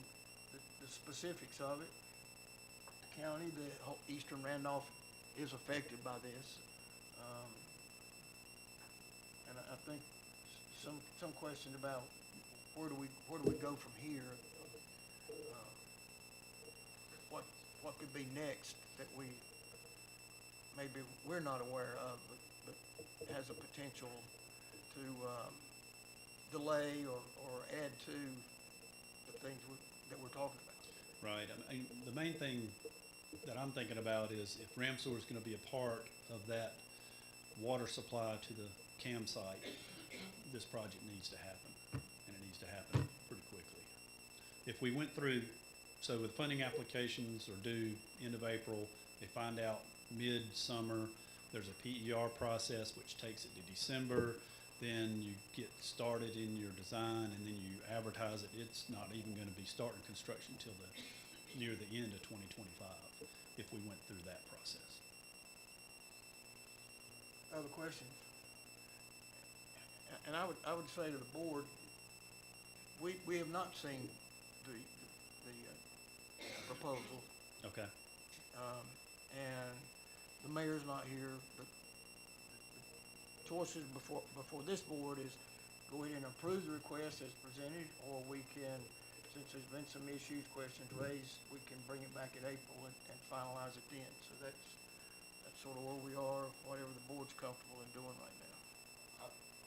the specifics of it. The county, the whole eastern Randolph is affected by this. And I think some question about where do we go from here? What could be next that maybe we're not aware of, but has a potential to delay or add to the things that we're talking about. Right. I mean, the main thing that I'm thinking about is if Ramsor is going to be a part of that water supply to the campsite, this project needs to happen, and it needs to happen pretty quickly. If we went through, so with funding applications are due end of April, they find out mid-summer, there's a PER process which takes it to December, then you get started in your design and then you advertise it. It's not even going to be starting construction till near the end of 2025 if we went through that process. Other questions? And I would say to the board, we have not seen the proposal. Okay. And the mayor's not here, but the choices before this board is go ahead and approve the request as presented, or we can, since there's been some issues, questions raised, we can bring it back in April and finalize it then. So that's sort of where we are, whatever the board's comfortable in doing right now.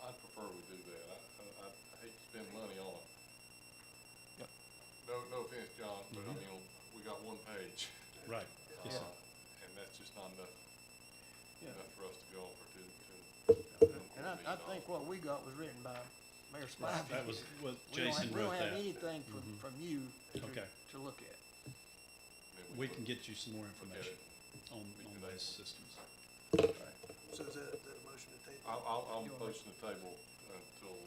I'd prefer we do that. I hate to spend money on it. Yep. No offense, John, but I mean, we got one page. Right. Yes, sir. And that's just not enough, Yeah. enough for us to go on for two. And I think what we got was written by Mayor Spivey. That was what Jason We wrote don't have that. anything from you Okay. to look at. We can get you some more information on those systems. So is that a motion to table? I'll motion the table until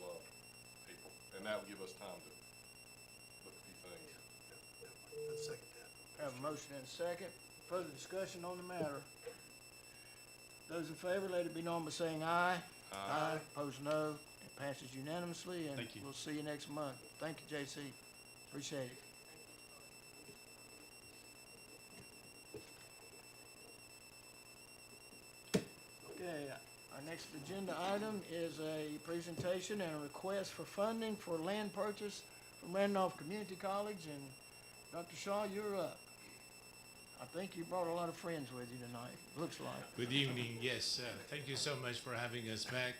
April, and that will give us time to look at a few things. I'd second that. Have a motion and a second. Further discussion on the matter. Those in favor, let it be known by saying aye. Aye. Opposed, no. It passes unanimously, and Thank you. we'll see you next month. Thank you, JC. Appreciate it. Okay, our next agenda item is a presentation and a request for funding for land purchase from Randolph Community College, and Dr. Shaw, you're up. I think you brought a lot of friends with you tonight, looks like. Good evening. Yes, thank you so much for having us back.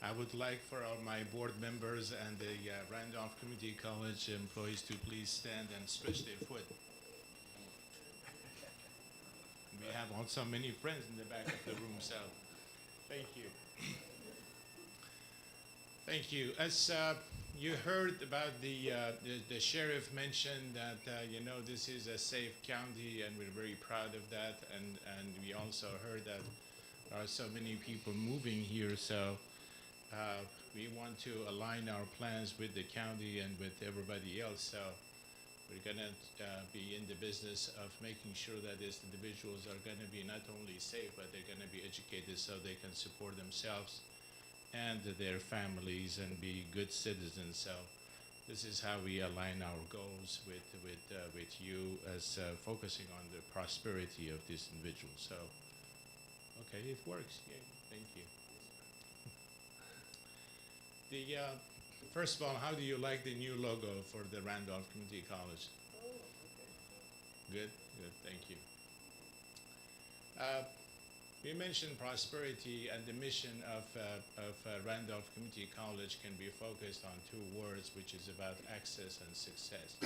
I would like for all my board members and the Randolph Community College employees to please stand and stretch their foot. We have also many friends in the back of the room, so thank you. Thank you. As you heard about the sheriff mentioned that this is a safe county, and we're very proud of that. And we also heard that there are so many people moving here, so we want to align our plans with the county and with everybody else. So we're gonna be in the business of making sure that these individuals are gonna be not only safe, but they're gonna be educated so they can support themselves and their families and be good citizens. So this is how we align our goals with you as focusing on the prosperity of these individuals. So, okay, it works. Yay. Thank you. First of all, how do you like the new logo for the Randolph Community College? Good, good. Thank you. We mentioned prosperity, and the mission of Randolph Community College can be focused on two words, which is about access and success.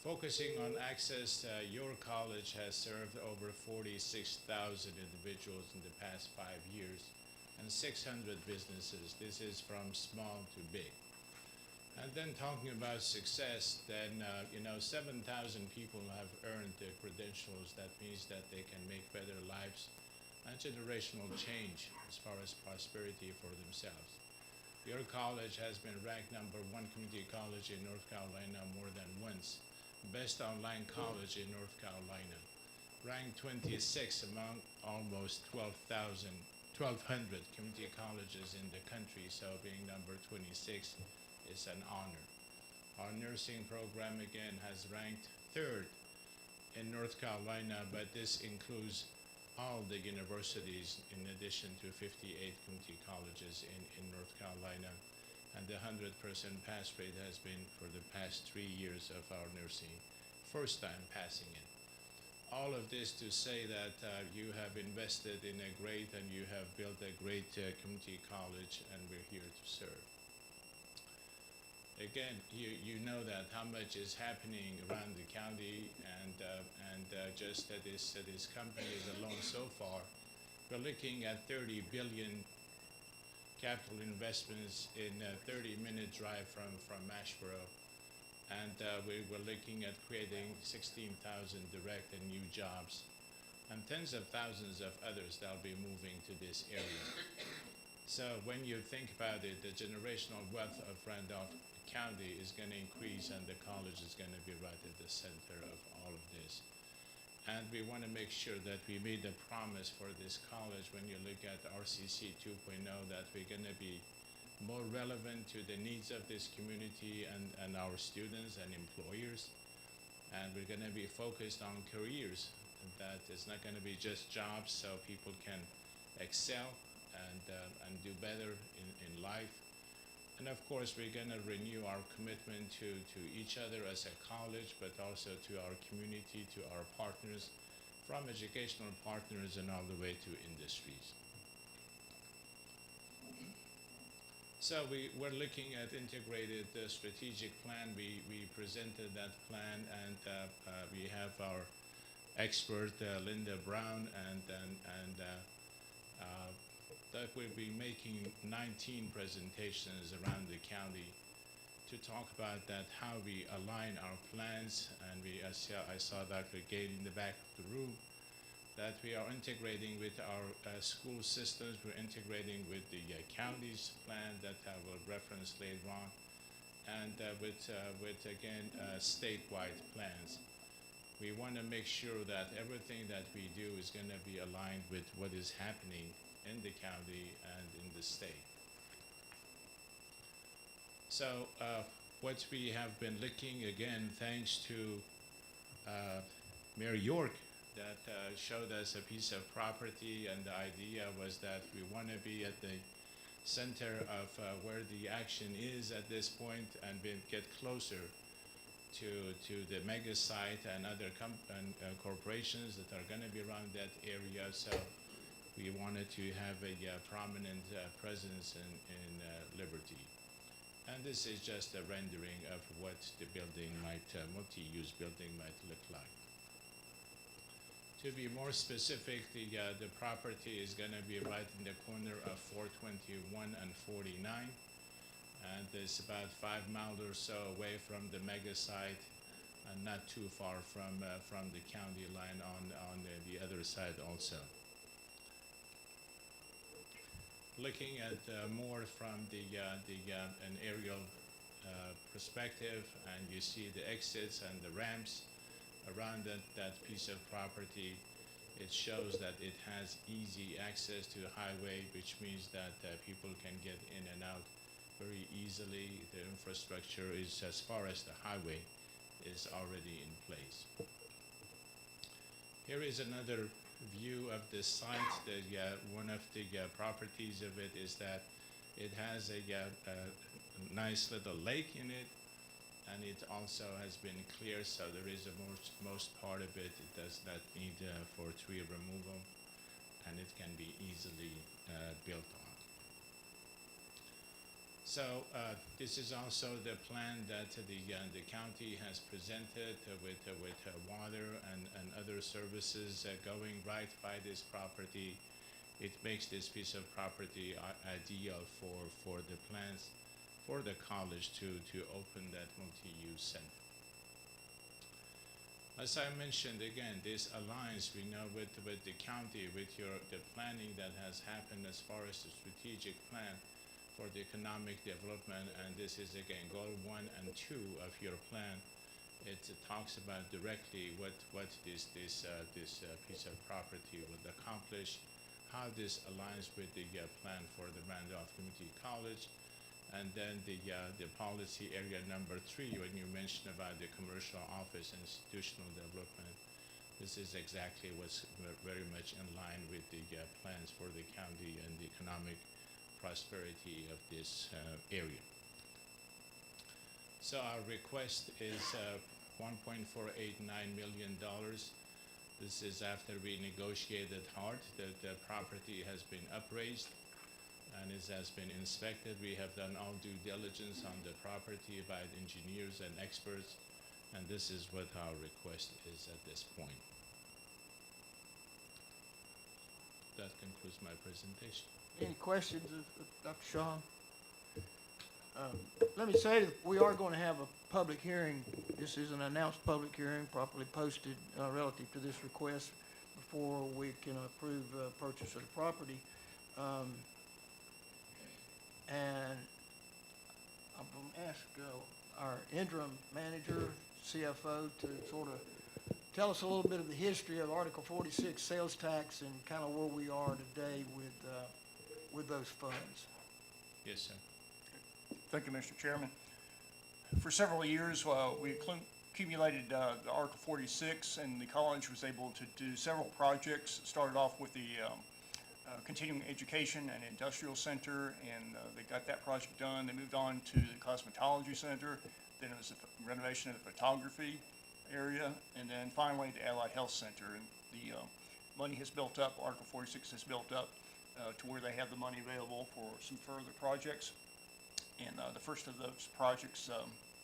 Focusing on access, your college has served over 46,000 individuals in the past 5 years and 600 businesses. This is from small to big. And then talking about success, then 7,000 people have earned their credentials. That means that they can make better lives and generational change as far as prosperity for themselves. Your college has been ranked #1 community college in North Carolina more than once. Best online college in North Carolina. Ranked 26 among almost 1,200 community colleges in the country, so being number 26 is an honor. Our nursing program again has ranked 3rd in North Carolina, but this includes all the universities in addition to 58 community colleges in North Carolina. And the 100% pass rate has been for the past 3 years of our nursing, first time passing it. All of this to say that you have invested in a great and you have built a great community college, and we're here to serve. Again, you know that how much is happening around the county, and just this company alone so far, we're looking at 30 billion capital investments in a 30-minute drive from Asheboro, and we're looking at creating 16,000 direct and new jobs, and tens of thousands of others that'll be moving to this area. So when you think about it, the generational wealth of Randolph County is going to increase, and the college is going to be right at the center of all of this. And we want to make sure that we made a promise for this college when you look at RCC 2.0 that we're going to be more relevant to the needs of this community and our students and employers. And we're going to be focused on careers, and that it's not going to be just jobs so people can excel and do better in life. And of course, we're going to renew our commitment to each other as a college, but also to our community, to our partners, from educational partners and all the way to industries. So we're looking at integrated strategic plan. We presented that plan, and we have our expert, Linda Brown, and that we'll be making 19 presentations around the county to talk about that, how we align our plans. And I saw Dr. Gate in the back of the room, that we are integrating with our school systems. We're integrating with the county's plan that I will reference later on, and with again, statewide plans. We want to make sure that everything that we do is going to be aligned with what is happening in the county and in the state. So what we have been looking, again, thanks to Mayor York, that showed us a piece of property, and the idea was that we want to be at the center of where the action is at this point, and get closer to the mega site and other corporations that are going to be around that area. So we wanted to have a prominent presence in Liberty. And this is just a rendering of what the building might, multi-use building might look like. To be more specific, the property is going to be right in the corner of 421 and 49. And it's about 5 miles or so away from the mega site, and not too far from the county line on the other side also. Looking at more from an aerial perspective, and you see the exits and the ramps around that piece of property. It shows that it has easy access to the highway, which means that people can get in and out very easily. The infrastructure is, as far as the highway, is already in place. Here is another view of the site. One of the properties of it is that it has a nice little lake in it, and it also has been clear, so there is most part of it does not need for tree removal, and it can be easily built on. So this is also the plan that the county has presented with water and other services going right by this property. It makes this piece of property ideal for the plans for the college to open that multi-use center. As I mentioned, again, this aligns, we know, with the county, with the planning that has happened as far as the strategic plan for the economic development, and this is again goal 1 and 2 of your plan. It talks about directly what this piece of property will accomplish, how this aligns with the plan for the Randolph Community College, and then the policy area number 3 when you mentioned about the commercial office and institutional development. This is exactly what's very much in line with the plans for the county and the economic prosperity of this area. So our request is $1.489 million. This is after we negotiated hard. The property has been appraised and it has been inspected. We have done all due diligence on the property by engineers and experts, and this is what our request is at this point. That concludes my presentation. Any questions of Dr. Shaw? Let me say that we are going to have a public hearing. This is an announced public hearing, properly posted relative to this request before we can approve purchase of the property. And I'm going to ask our interim manager, CFO, to sort of tell us a little bit of the history of Article 46 sales tax and kind of where we are today with those funds. Yes, sir. Thank you, Mr. Chairman. For several years, we accumulated the Article 46, and the college was able to do several projects. Started off with the continuing education and industrial center, and they got that project done. They moved on to the cosmetology center. Then it was the renovation of the photography area, and then finally the allied health center. And the money has built up. Article 46 has built up to where they have the money available for some further projects. And the first of those projects,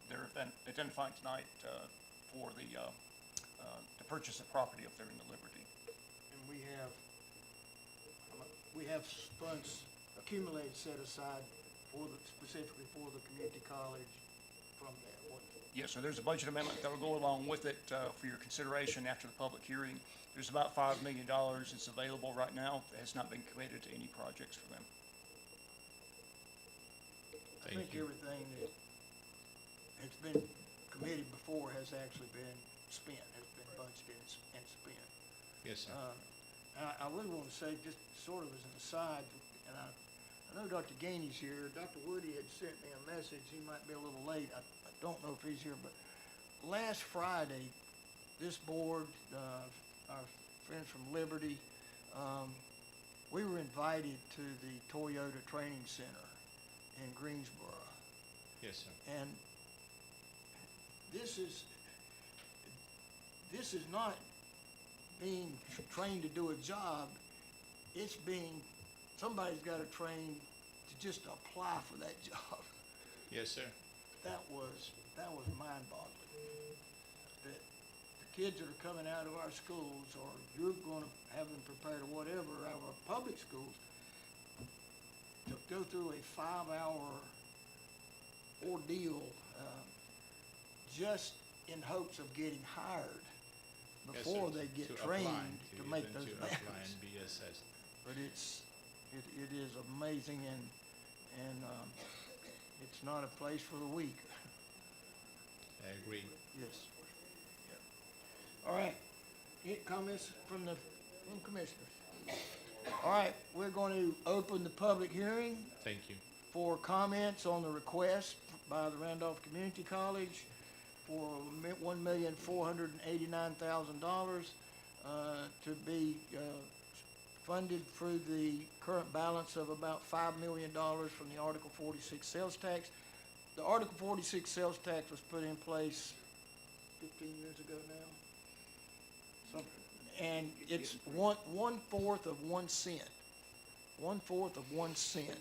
they're identifying tonight for the purchase of property up there in the Liberty. And we have funds accumulated set aside specifically for the community college from that. Yes, sir. There's a budget amendment that will go along with it for your consideration after the public hearing. There's about $5 million that's available right now that has not been committed to any projects for them. I think everything that has been committed before has actually been spent, has been budgeted and spent. Yes, sir. I really want to say, just sort of as an aside, and I know Dr. Gainey's here. Dr. Woody had sent me a message. He might be a little late. I don't know if he's here, but last Friday, this board, our friends from Liberty, we were invited to the Toyota Training Center in Greensboro. Yes, sir. And this is not being trained to do a job. It's somebody's got to train to just apply for that job. Yes, sir. That was mind-boggling. That the kids that are coming out of our schools, or you're going to have them prepared or whatever, out of our public schools, to go through a 5-hour ordeal just in hopes of getting hired before they get trained to make those ballots. But it is amazing, and it's not a place for the weak. I agree. Yes. Yep. All right. Any comments from commissioners? All right, we're going to open the public hearing Thank you. for comments on the request by the Randolph Community College for $1,489,000 to be funded through the current balance of about $5 million from the Article 46 sales tax. The Article 46 sales tax was put in place 15 years ago now. And it's one-fourth of 1 cent. 1/4 of 1 cent.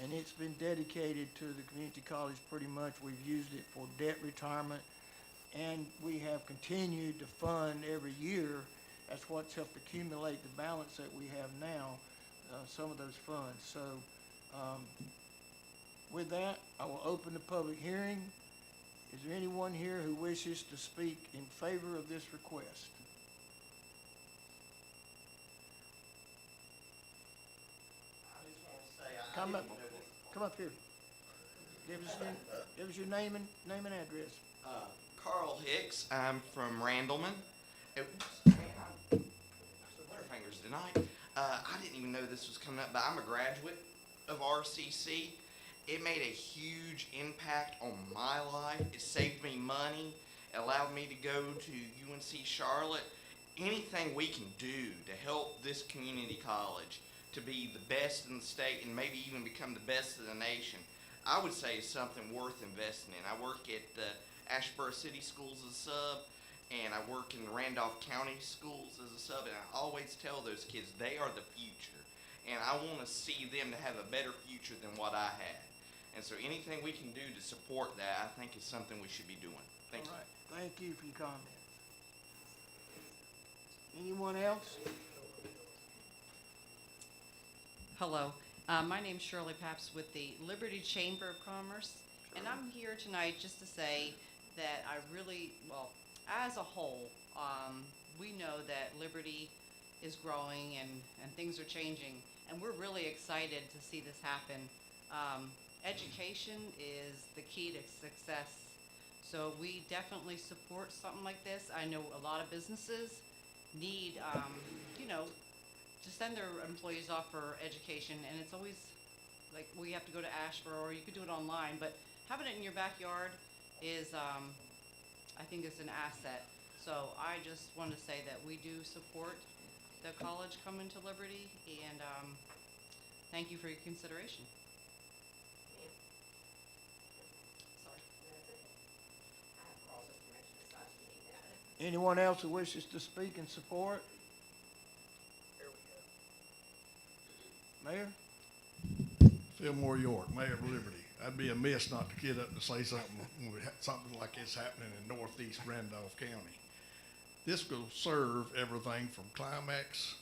And it's been dedicated to the community college pretty much. We've used it for debt retirement, and we have continued to fund every year. That's what's helped accumulate the balance that we have now, some of those funds. So with that, I will open the public hearing. Is there anyone here who wishes to speak in favor of this request? Come up here. Give us your name and address. Carl Hicks. I'm from Randleman. Oops, man, I'm Butterfingers tonight. I didn't even know this was coming up, but I'm a graduate of RCC. It made a huge impact on my life. It saved me money. It allowed me to go to UNC Charlotte. Anything we can do to help this community college to be the best in the state and maybe even become the best in the nation, I would say is something worth investing in. I work at the Asheboro City Schools as a sub, and I work in the Randolph County Schools as a sub, and I always tell those kids they are the future, and I want to see them to have a better future than what I had. And so anything we can do to support that, I think is something we should be doing. Thank you. All right. Thank you for your comment. Anyone else? Hello, my name's Shirley Paps with the Liberty Chamber of Commerce, and I'm here tonight just to say that I really, well, as a whole, we know that Liberty is growing and things are changing, and we're really excited to see this happen. Education is the key to success, so we definitely support something like this. I know a lot of businesses need, to send their employees off for education, and it's always like we have to go to Asheboro, or you could do it online, but having it in your backyard is, I think it's an asset. So I just want to say that we do support the college coming to Liberty, and thank you for your consideration. Anyone else who wishes to speak in support? Mayor? Fillmore York, Mayor of Liberty. I'd be amiss not to get up to say something when we have something like this happening in northeast Randolph County. This will serve everything from Climax,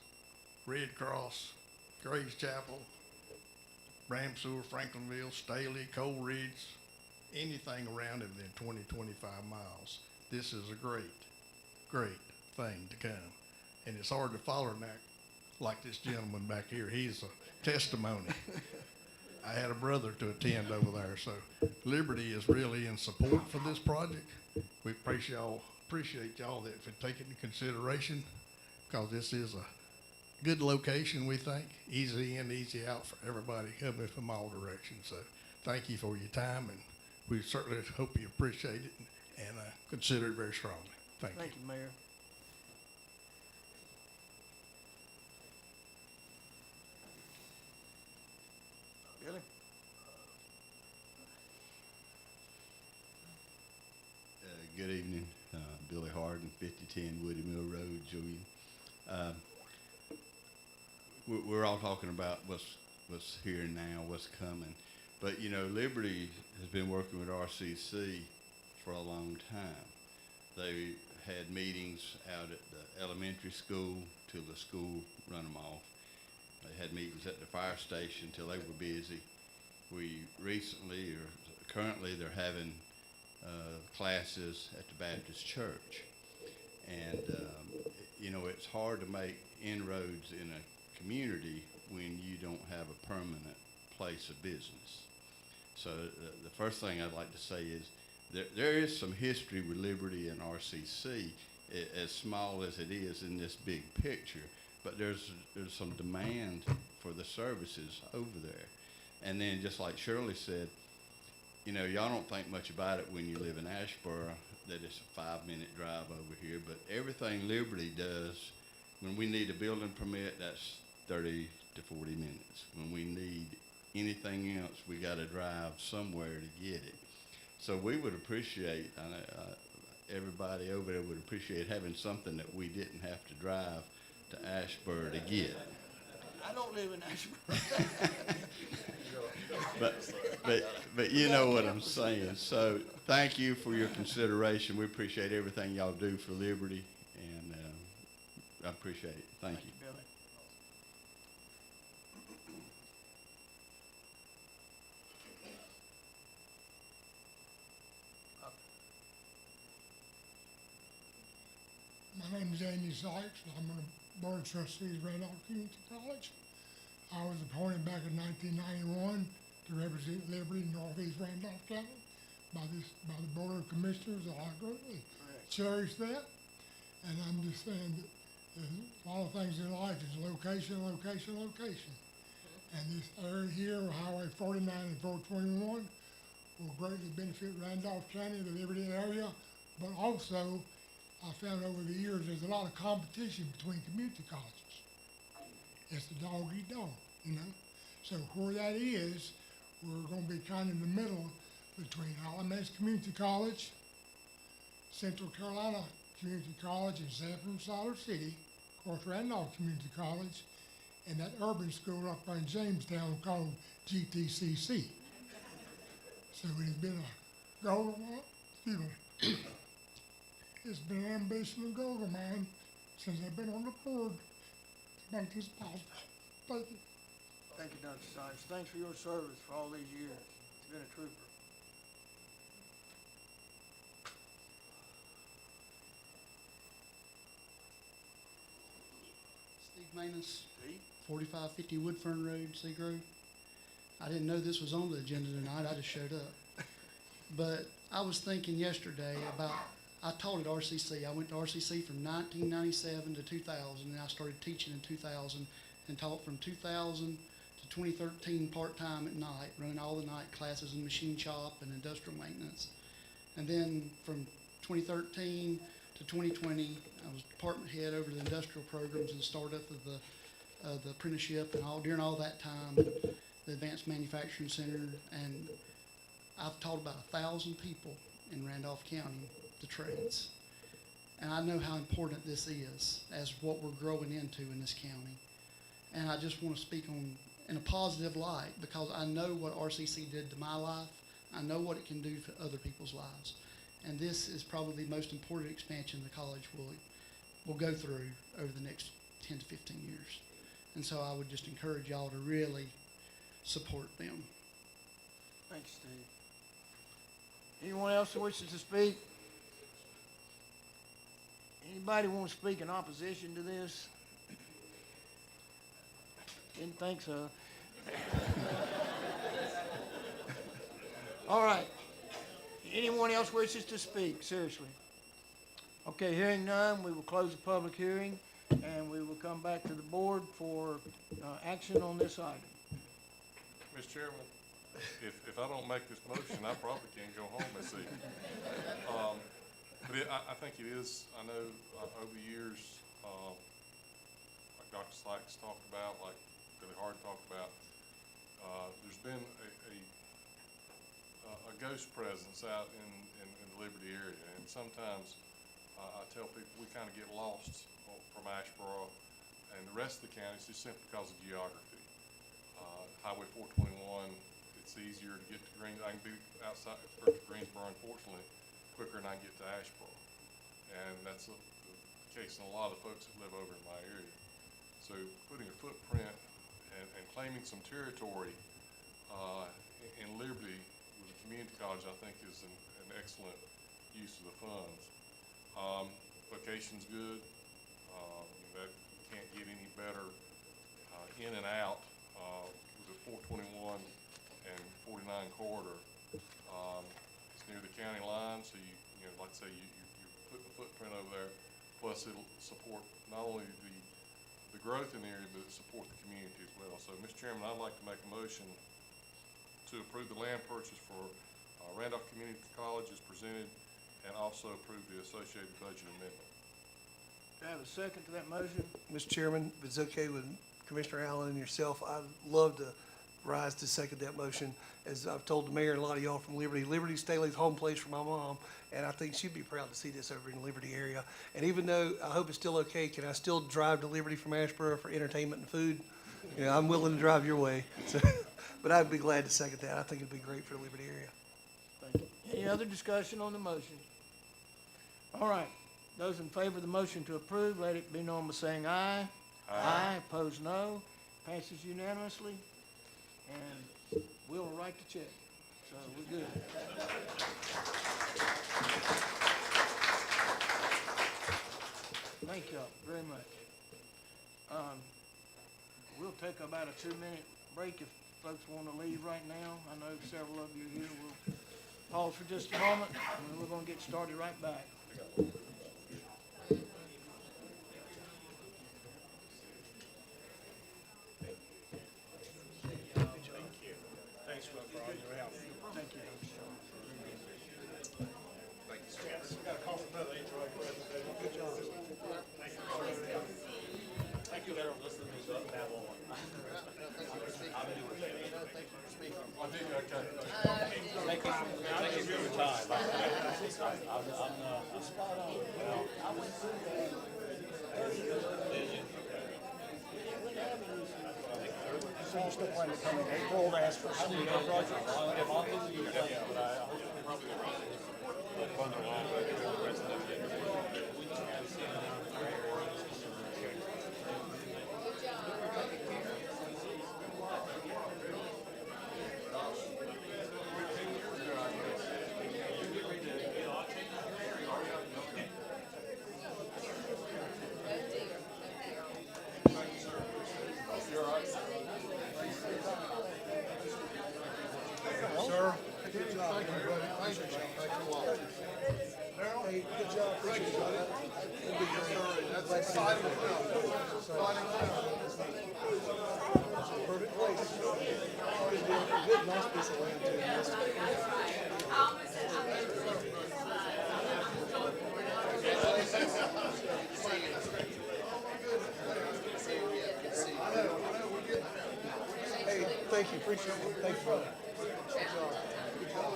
Red Cross, Graves Chapel, Bramseur, Franklinville, Staley, Coal Ridge, anything around it within 20, 25 miles. This is a great thing to come. And it's hard to follow now, like this gentleman back here. He's a testimony. I had a brother to attend over there, so Liberty is really in support for this project. We appreciate y'all that for taking into consideration, because this is a good location, we think. Easy in, easy out for everybody coming from all directions. So thank you for your time, and we certainly hope you appreciate it and consider it very strongly. Thank you. Thank you, Mayor. Billy? Good evening, Billy Harden, 5010 Woody Mill Road, Julian. We're all talking about what's here and now, what's coming. But, you know, Liberty has been working with RCC for a long time. They had meetings out at the elementary school till the school run them off. They had meetings at the fire station till they were busy. We recently, or currently, they're having classes at the Baptist church. And, you know, it's hard to make inroads in a community when you don't have a permanent place of business. So the first thing I'd like to say is there is some history with Liberty and RCC, as small as it is in this big picture, but there's some demand for the services over there. And then just like Shirley said, you know, y'all don't think much about it when you live in Asheboro, that it's a 5-minute drive over here, but everything Liberty does, when we need a building permit, that's 30 to 40 minutes. When we need anything else, we got to drive somewhere to get it. So we would appreciate, everybody over there would appreciate having something that we didn't have to drive to Asheboro to get. I don't live in Asheboro. But you know what I'm saying. So thank you for your consideration. We appreciate everything y'all do for Liberty, and I appreciate it. Thank you. Billy. My name is Andy Sykes, and I'm on the Board of Trustees of Randolph Community College. I was appointed back in 1991 to represent Liberty in Northeast Randolph County by the Board of Commissioners. I greatly cherish that. And I'm just saying that there's a lot of things in life is location, location, location. And this area here, Highway 49 and 421, will greatly benefit Randolph County, the Liberty area. But also, I found over the years there's a lot of competition between community colleges. It's a dog eat dog, you know. So where that is, we're going to be kind of in the middle between Alamance Community College, Central Carolina Community College, and Sanford and Siler City, of course Randolph Community College, and that urban school up there in Jamestown called GTCC. So it has been a goal of mine, excuse me, it's been an ambition and goal of mine since I've been on the board to make this possible. Thank you. Thank you, Dr. Sykes. Thanks for your service for all these years. It's been a trooper. Steve Manus, 4550 Woodfern Road, Seagrove. I didn't know this was on the agenda tonight, I just showed up. But I was thinking yesterday about, I taught at RCC. I went to RCC from 1997 to 2000, and I started teaching in 2000 and taught from 2000 to 2013 part-time at night, running all the night classes in machine shop and industrial maintenance. And then from 2013 to 2020, I was department head over the industrial programs and startup of the apprenticeship, and during all that time, the Advanced Manufacturing Center, and I've taught about 1,000 people in Randolph County the trades. And I know how important this is as what we're growing into in this county. And I just want to speak on in a positive light because I know what RCC did to my life. I know what it can do for other people's lives. And this is probably the most important expansion the college will go through over the next 10 to 15 years. And so I would just encourage y'all to really support them. Thanks, Steve. Anyone else who wishes to speak? Anybody want to speak in opposition to this? Didn't think so. All right. Anyone else wishes to speak? Seriously. Okay, hearing none, we will close the public hearing and we will come back to the board for action on this item. Mr. Chairman, if I don't make this motion, I probably can't go home this evening. But I think it is, I know over the years, like Dr. Sykes talked about, like Billy Hard talked about, there's been a ghost presence out in the Liberty area. And sometimes I tell people we kind of get lost from Asheboro and the rest of the counties just simply because of geography. Highway 421, it's easier to get to I can be outside to Greensboro, unfortunately, quicker than I can get to Asheboro. And that's the case in a lot of the folks that live over in my area. So putting a footprint and claiming some territory in Liberty with a community college, I think is an excellent use of the funds. Location's good. That can't get any better in and out with the 421 and 49 corridor. It's near the county line, so you know, like I say, you're putting a footprint over there. Plus, it'll support not only the growth in the area, but it support the community as well. So, Mr. Chairman, I'd like to make a motion to approve the land purchase for Randolph Community College as presented, and also approve the associated budget amendment. Do I have a second to that motion? Mr. Chairman, if it's okay with Commissioner Allen and yourself, I'd love to rise to second that motion. As I've told the mayor and a lot of y'all from Liberty, Liberty's Staley's home place for my mom, and I think she'd be proud to see this over in the Liberty area. And even though I hope it's still okay, can I still drive to Liberty from Asheboro for entertainment and food? You know, I'm willing to drive your way. So, but I'd be glad to second that. I think it'd be great for the Liberty area. Thank you. Any other discussion on the motion? All right. Those in favor of the motion to approve, let it be known by saying aye. Aye. Opposed, no. Passes unanimously. And we'll write the check. So we're good. Thank y'all very much. We'll take about a 2-minute break if folks want to leave right now. I know several of you are here. We'll pause for just a moment, and we're going to get started right back. Thanks for all your help. Thank you. We got a call from Brother H. Good job. Thank you, Darrell. Listen to me up that long. Thank you for your time. I'm spot on. I went through that. So you still plan to come in April to ask for some projects? If I'll visit you, but I hope you're probably Sir, good job, everybody. Thank you. Thanks a lot. Hey, good job. Appreciate it, buddy. That's exciting stuff. Exciting stuff. Perfect place. Good, nice piece of land, too. Hey, thank you. Appreciate it. Thanks, brother. Good job. Good job.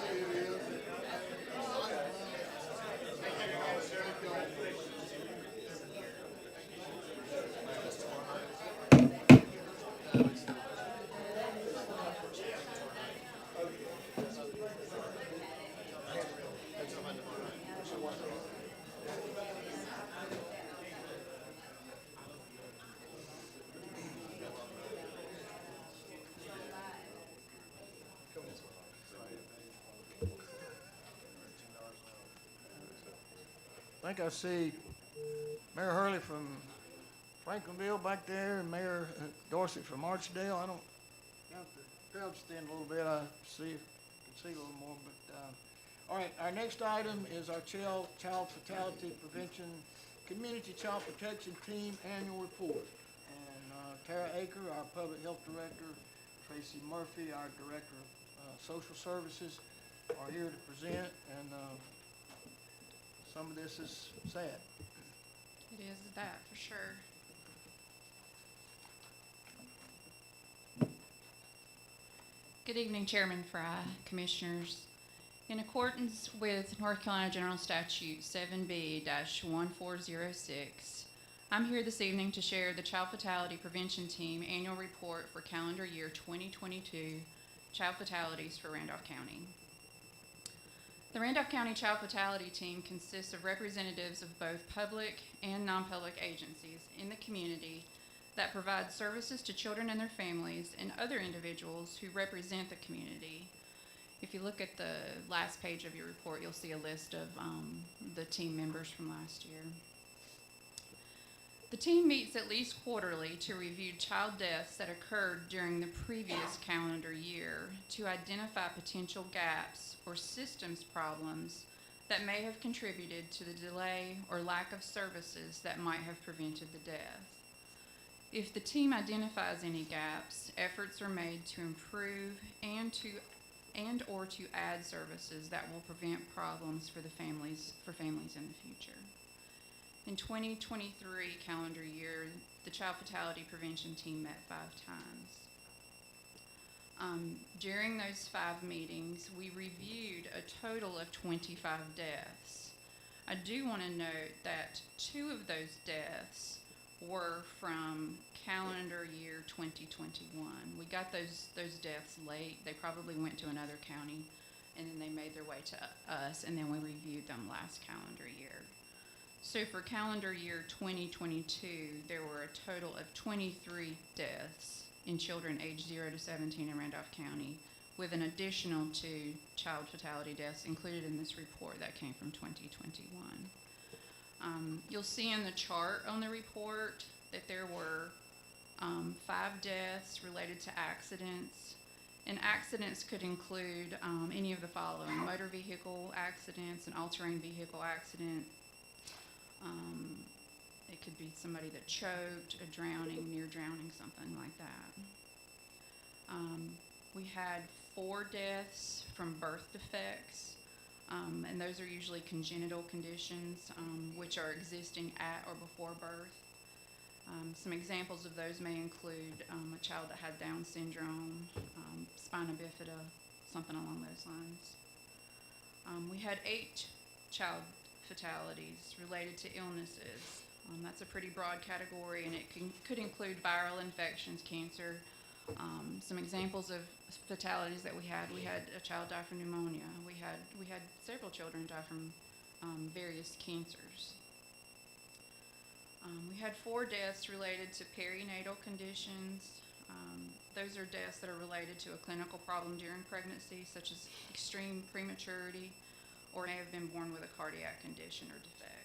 I think I see Mayor Hurley from Franklinville back there, and Mayor Dorsett from Archdale. I don't got the crowd stand a little bit. I can see a little more. But all right, our next item is our child fatality prevention community child protection team annual report. And Tara Aker, our public health director, Tracy Murphy, our director of social services, are here to present. And some of this is sad. It is that for sure. Good evening, Chairman Fry, Commissioners. In accordance with North Carolina General Statute 7B-1406, I'm here this evening to share the Child Fatality Prevention Team annual report for calendar year 2022 child fatalities for Randolph County. The Randolph County Child Fatality Team consists of representatives of both public and non-public agencies in the community that provide services to children and their families and other individuals who represent the community. If you look at the last page of your report, you'll see a list of the team members from last year. The team meets at least quarterly to review child deaths that occurred during the previous calendar year to identify potential gaps or systems problems that may have contributed to the delay or lack of services that might have prevented the death. If the team identifies any gaps, efforts are made to improve and or to add services that will prevent problems for families in the future. In 2023 calendar year, the Child Fatality Prevention Team met 5 times. During those 5 meetings, we reviewed a total of 25 deaths. I do want to note that 2 of those deaths were from calendar year 2021. We got those deaths late. They probably went to another county, and then they made their way to us, and then we reviewed them last calendar year. So for calendar year 2022, there were a total of 23 deaths in children aged 0 to 17 in Randolph County, with an additional 2 child fatality deaths included in this report that came from 2021. You'll see in the chart on the report that there were 5 deaths related to accidents And accidents could include any of the following: motor vehicle accidents, an all-terrain vehicle accident. It could be somebody that choked, a drowning, near drowning, something like that. We had 4 deaths from birth defects, and those are usually congenital conditions which are existing at or before birth. Some examples of those may include a child that had Down syndrome, spina bifida, something along those lines. We had 8 child fatalities related to illnesses. That's a pretty broad category, and it could include viral infections, cancer. Some examples of fatalities that we had a child die from pneumonia. We had several children die from various cancers. We had 4 deaths related to perinatal conditions. Those are deaths that are related to a clinical problem during pregnancy, such as extreme prematurity, or may have been born with a cardiac condition or defect.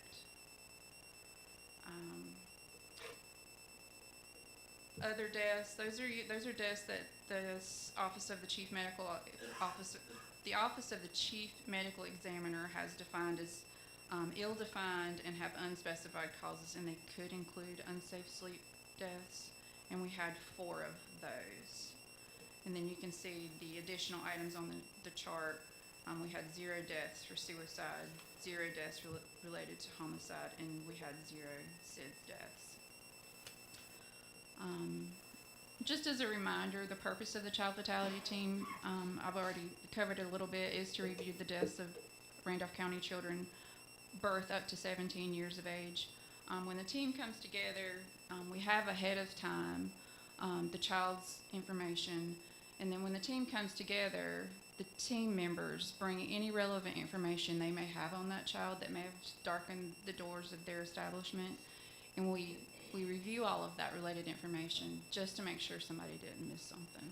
Other deaths, those are deaths that the Office of the Chief Medical Officer, the Office of the Chief Medical Examiner has defined as ill-defined and have unspecified causes, and they could include unsafe sleep deaths, and we had 4 of those. And then you can see the additional items on the chart. We had 0 deaths for suicide, 0 deaths related to homicide, and we had 0 SIDS deaths. Just as a reminder, the purpose of the child fatality team, I've already covered it a little bit, is to review the deaths of Randolph County children birth up to 17 years of age. When the team comes together, we have ahead of time the child's information, and then when the team comes together, the team members bring any relevant information they may have on that child that may have darkened the doors of their establishment, and we review all of that related information just to make sure somebody didn't miss something.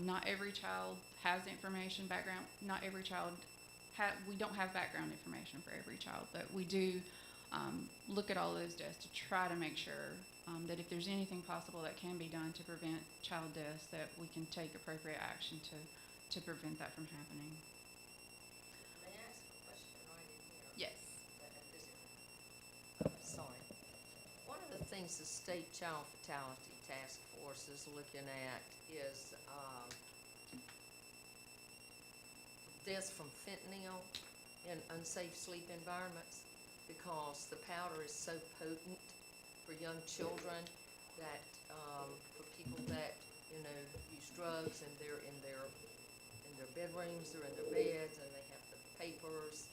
Not every child has information background. Not every child we don't have background information for every child, but we do look at all those deaths to try to make sure that if there's anything possible that can be done to prevent child deaths, that we can take appropriate action to prevent that from happening. May I ask a question right in here? Yes. Sorry. One of the things the State Child Fatality Task Force is looking at is deaths from fentanyl in unsafe sleep environments, because the powder is so potent for young children that for people that use drugs and they're in their bedrooms, they're in their beds, and they have the papers,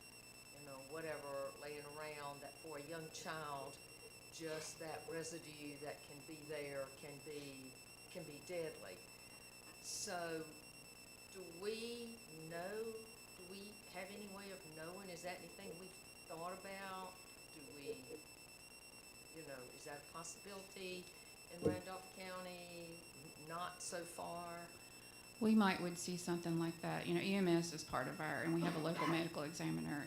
whatever laying around, that for a young child, just that residue that can be there can be deadly. So do we have any way of knowing? Is that anything we've thought about? Do we, is that a possibility in Randolph County? Not so far? We would see something like that. EMS is part of and we have a local medical examiner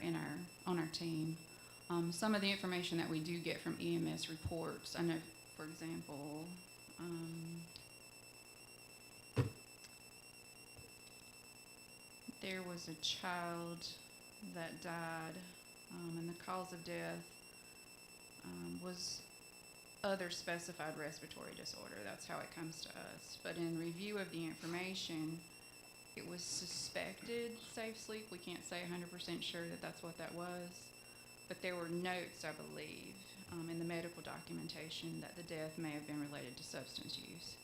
on our team. Some of the information that we do get from EMS reports, I know, for example, there was a child that died, and the cause of death was other specified respiratory disorder. That's how it comes to us. But in review of the information, it was suspected safe sleep. We can't say 100% sure that that's what that was. But there were notes, I believe, in the medical documentation that the death may have been related to substance use.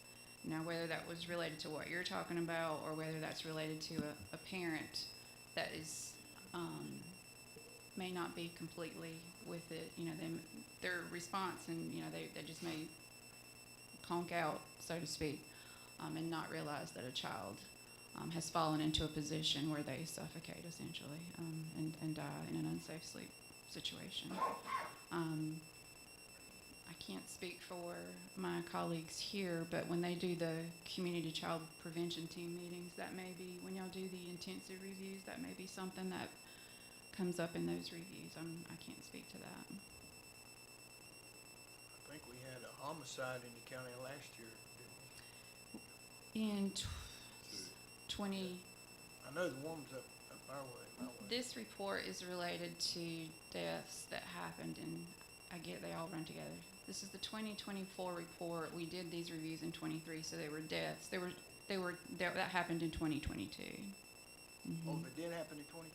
Now, whether that was related to what you're talking about, or whether that's related to a parent that is may not be completely with it, their response, and they just may conk out, so to speak, and not realize that a child has fallen into a position where they suffocate, essentially, and die in an unsafe sleep situation. I can't speak for my colleagues here, but when they do the community child prevention team meetings, that may be, when y'all do the intensive reviews, that may be something that comes up in those reviews. I can't speak to that. I think we had a homicide in the county last year, didn't we? I know the one's up our way, my way. This report is related to deaths that happened in, I get they all run together. This is the 2024 report. We did these reviews in 23, so they were deaths. That happened in 2022. Oh, they did happen in 20?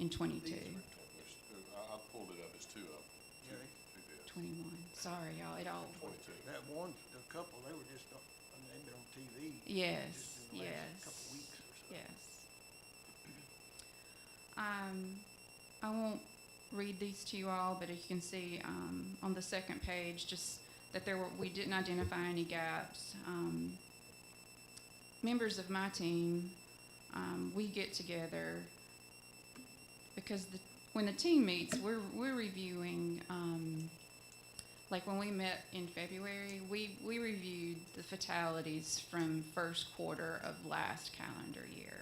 In 22. I pulled it up, it's two of them. Yeah, Two deaths. 21. Sorry, y'all. It all. 22. that one, the couple, they were just, they've been on TV. Yes. Just in the last couple of weeks or so. Yes. I won't read these to you all, but as you can see on the second page, just that we didn't identify any gaps. Members of my team, we get together because when the team meets, we're reviewing. Like when we met in February, we reviewed the fatalities from first quarter of last calendar year.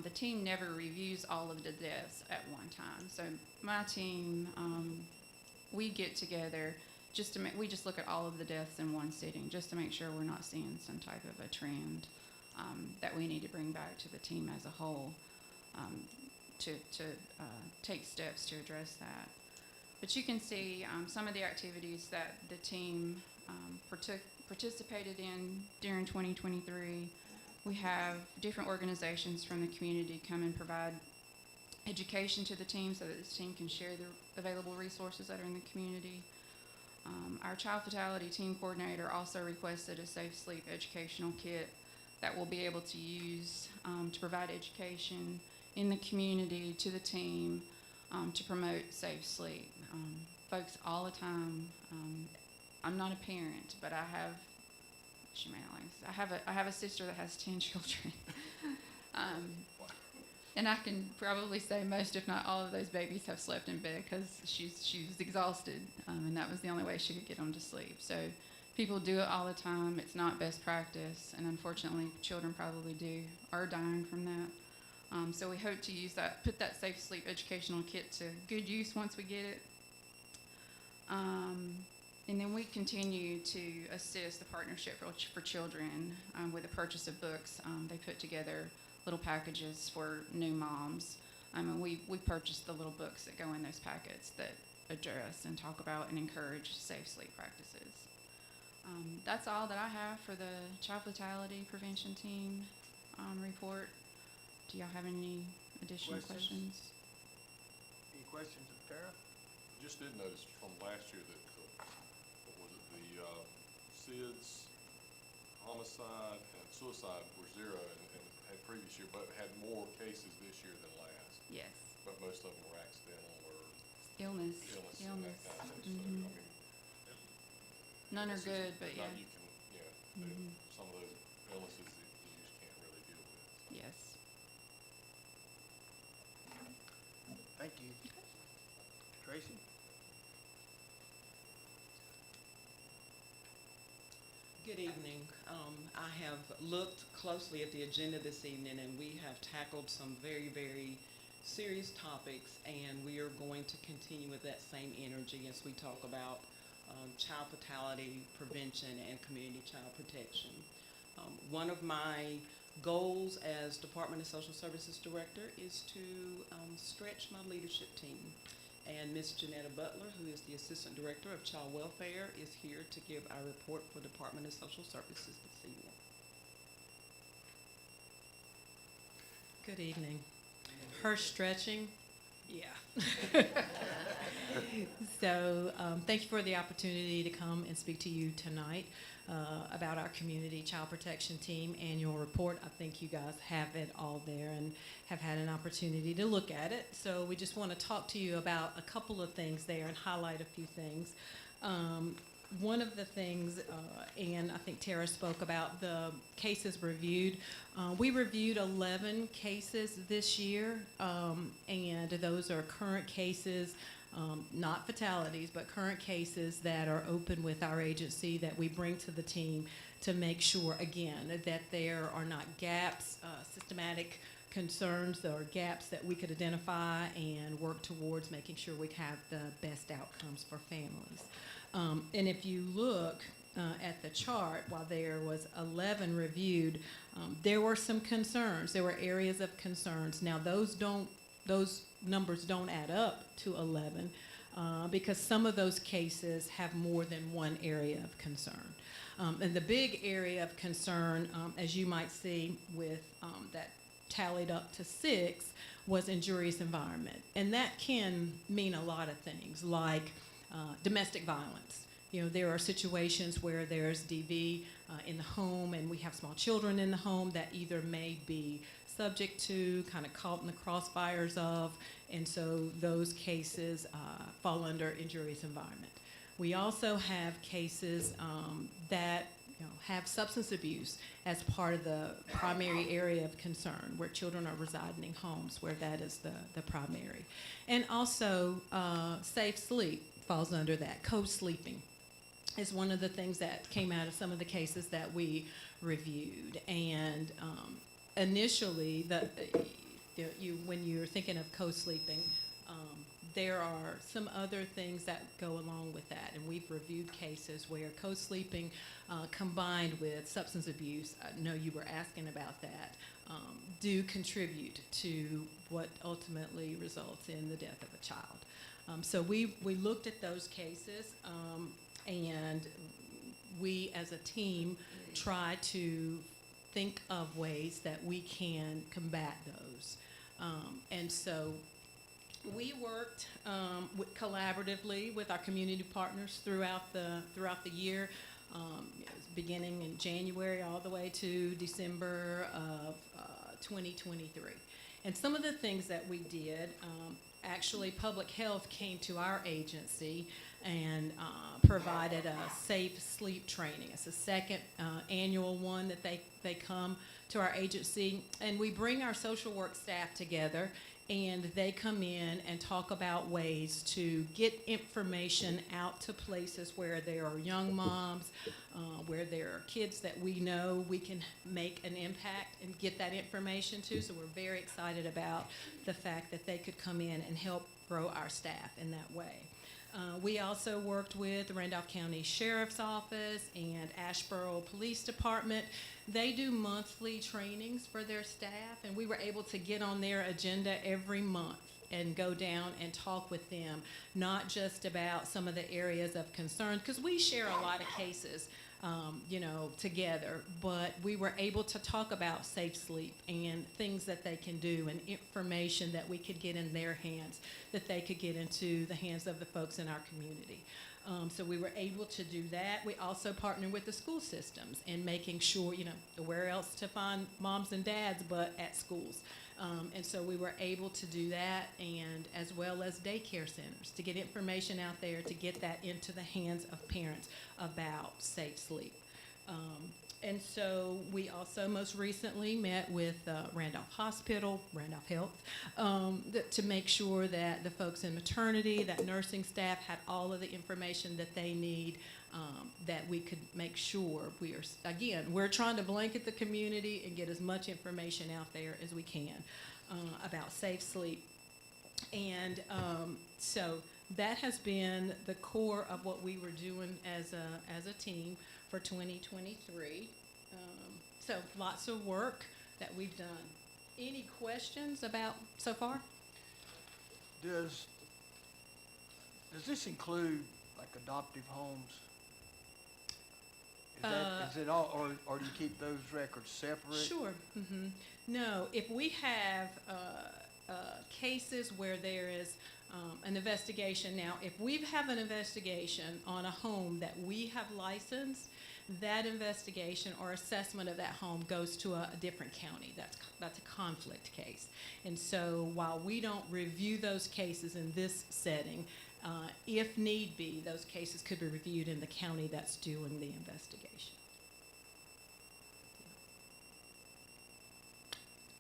The team never reviews all of the deaths at one time. So my team, we get together we just look at all of the deaths in one sitting just to make sure we're not seeing some type of a trend that we need to bring back to the team as a whole to take steps to address that. But you can see some of the activities that the team participated in during 2023. We have different organizations from the community come and provide education to the team so that this team can share the available resources that are in the community. Our child fatality team coordinator also requested a safe sleep educational kit that we'll be able to use to provide education in the community to the team to promote safe sleep. Folks all the time, I'm not a parent, but I have a sister that has 10 children. And I can probably say most, if not all of those babies have slept in bed because she was exhausted, and that was the only way she could get them to sleep. So people do it all the time. It's not best practice, and unfortunately children probably are dying from that. So we hope to put that safe sleep educational kit to good use once we get it. And then we continue to assist the Partnership for Children with the purchase of books. They put together little packages for new moms. And we purchase the little books that go in those packets that address and talk about and encourage safe sleep practices. That's all that I have for the child fatality prevention team report. Do y'all have any additional questions? Any questions of Tara? Just did notice from last year that, what was it, the SIDS, homicide, and suicide were zero and had previous year, but had more cases this year than last. Yes. But most of them were accidental or Illness. and that kind of thing. So, I mean, None are good, but yeah. you can, some of those illnesses that you just can't really deal with. So. Yes. Thank you. Tracy? Good evening. I have looked closely at the agenda this evening, and we have tackled some very, very serious topics, and we are going to continue with that same energy as we talk about child fatality prevention and community child protection. One of my goals as Department of Social Services Director is to stretch my leadership team. And Ms. Janetta Butler, who is the Assistant Director of Child Welfare, is here to give our report for Department of Social Services this evening. Good evening. Her stretching, yeah. So thank you for the opportunity to come and speak to you tonight about our community child protection team annual report. I think you guys have it all there and have had an opportunity to look at it. So we just want to talk to you about a couple of things there and highlight a few things. One of the things, and I think Tara spoke about the cases reviewed. We reviewed 11 cases this year, and those are current cases, not fatalities, but current cases that are open with our agency that we bring to the team to make sure, again, that there are not gaps, systematic concerns or gaps that we could identify and work towards making sure we have the best outcomes for families. And if you look at the chart, while there was 11 reviewed, there were some concerns. There were areas of concerns. Now, those numbers don't add up to 11 because some of those cases have more than one area of concern. And the big area of concern, as you might see with that tallied up to 6, was injurious environment. And that can mean a lot of things, like domestic violence. You know, there are situations where there's DV in the home, and we have small children in the home that either may be subject to, kind of caught in the crossfires of, and so those cases fall under injurious environment. We also have cases that have substance abuse as part of the primary area of concern, where children are residing in homes where that is the primary. And also safe sleep falls under that. Co-sleeping is one of the things that came out of some of the cases that we reviewed. And initially, when you're thinking of co-sleeping, there are some other things that go along with that, and we've reviewed cases where co-sleeping combined with substance abuse, I know you were asking about that, do contribute to what ultimately results in the death of a child. So we looked at those cases, and we as a team try to think of ways that we can combat those. And so we worked collaboratively with our community partners throughout the year, beginning in January all the way to December of 2023. And some of the things that we did, actually Public Health came to our agency and provided a safe sleep training. It's the second annual one that they come to our agency, and we bring our social work staff together, and they come in and talk about ways to get information out to places where there are young moms, where there are kids that we know we can make an impact and get that information to. So we're very excited about the fact that they could come in and help grow our staff in that way. We also worked with the Randolph County Sheriff's Office and Asheboro Police Department. They do monthly trainings for their staff, and we were able to get on their agenda every month and go down and talk with them, not just about some of the areas of concern, because we share a lot of cases, together, but we were able to talk about safe sleep and things that they can do and information that we could get in their hands that they could get into the hands of the folks in our community. So we were able to do that. We also partnered with the school systems and making sure, where else to find moms and dads but at schools. And so we were able to do that, and as well as daycare centers, to get information out there, to get that into the hands of parents about safe sleep. And so we also most recently met with Randolph Hospital, Randolph Health, to make sure that the folks in maternity, that nursing staff had all of the information that they need, that we could make sure we're trying to blanket the community and get as much information out there as we can about safe sleep. And so that has been the core of what we were doing as a team for 2023. So lots of work that we've done. Any questions about so far? Does this include like adoptive homes? Is it all, or do you keep those records separate? Sure. Mm-hmm. No, if we have cases where there is an investigation, now if we have an investigation on a home that we have licensed, that investigation or assessment of that home goes to a different county. That's a conflict case. And so while we don't review those cases in this setting, if need be, those cases could be reviewed in the county that's doing the investigation.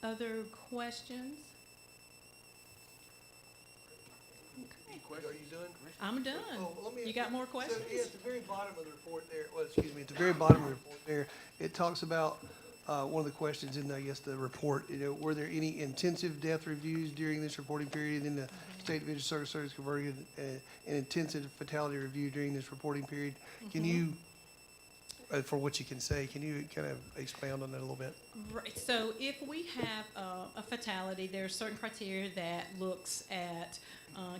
Other questions? Are you done? I'm done. You got more questions? So, at the very bottom of the report there, at the very bottom of the report there, it talks about one of the questions in, the report, were there any intensive death reviews during this reporting period? And then the State Division of Service converted an intensive fatality review during this reporting period. Can you for what you can say. Can you kind of expound on that a little bit? Right. So if we have a fatality, there are certain criteria that looks at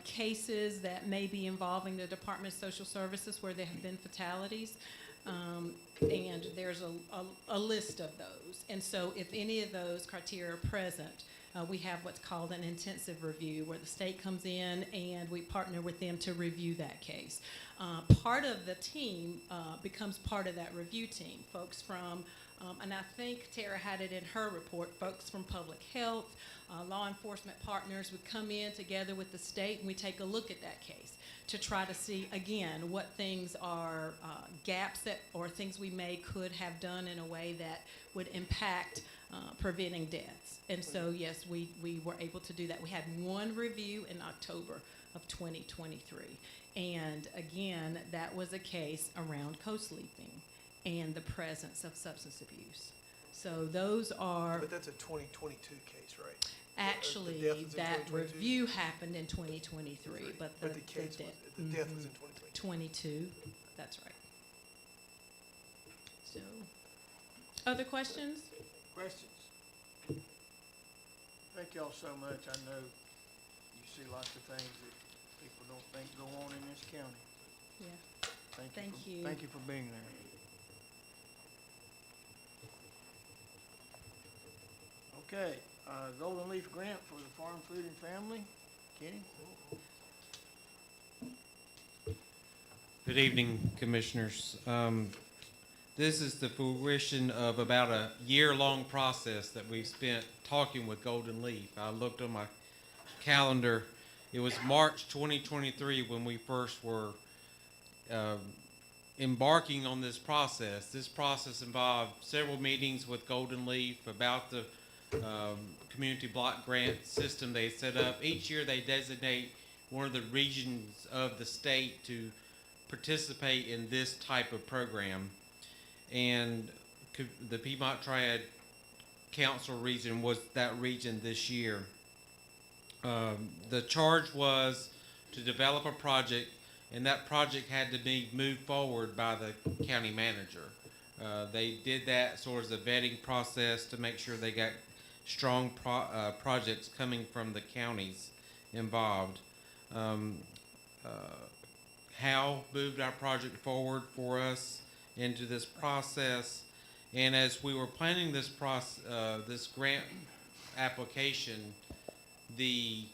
cases that may be involving the Department of Social Services where there have been fatalities. And there's a list of those. And so if any of those criteria are present, we have what's called an intensive review where the state comes in and we partner with them to review that case. Part of the team becomes part of that review team. Folks from, and I think Tara had it in her report, folks from public health, law enforcement partners would come in together with the state and we take a look at that case to try to see, again, what things are gaps that or things we could have done in a way that would impact preventing deaths. And so, yes, we were able to do that. We had one review in October of 2023. And again, that was a case around co-sleeping and the presence of substance abuse. So those are... But that's a 2022 case, right? Actually, that review happened in 2023, but the case, the death was in 22, that's right. So, other questions? Questions? Thank y'all so much. I know you see lots of things that people don't think go on in this county. Yeah. Thank you. Thank you for being there. Okay, Golden Leaf Grant for the Farm, Food, and Family. Kenny? Good evening, Commissioners. This is the fruition of about a year-long process that we've spent talking with Golden Leaf. I looked on my calendar. It was March 2023 when we first were embarking on this process. This process involved several meetings with Golden Leaf about the community block grant system they set up. Each year they designate one of the regions of the state to participate in this type of program. And the Piedmont Triad Council region was that region this year. The charge was to develop a project, and that project had to be moved forward by the county manager. They did that sort of as a vetting process to make sure they got strong projects coming from the counties involved. Hal moved our project forward for us into this process, and as we were planning this this grant application, we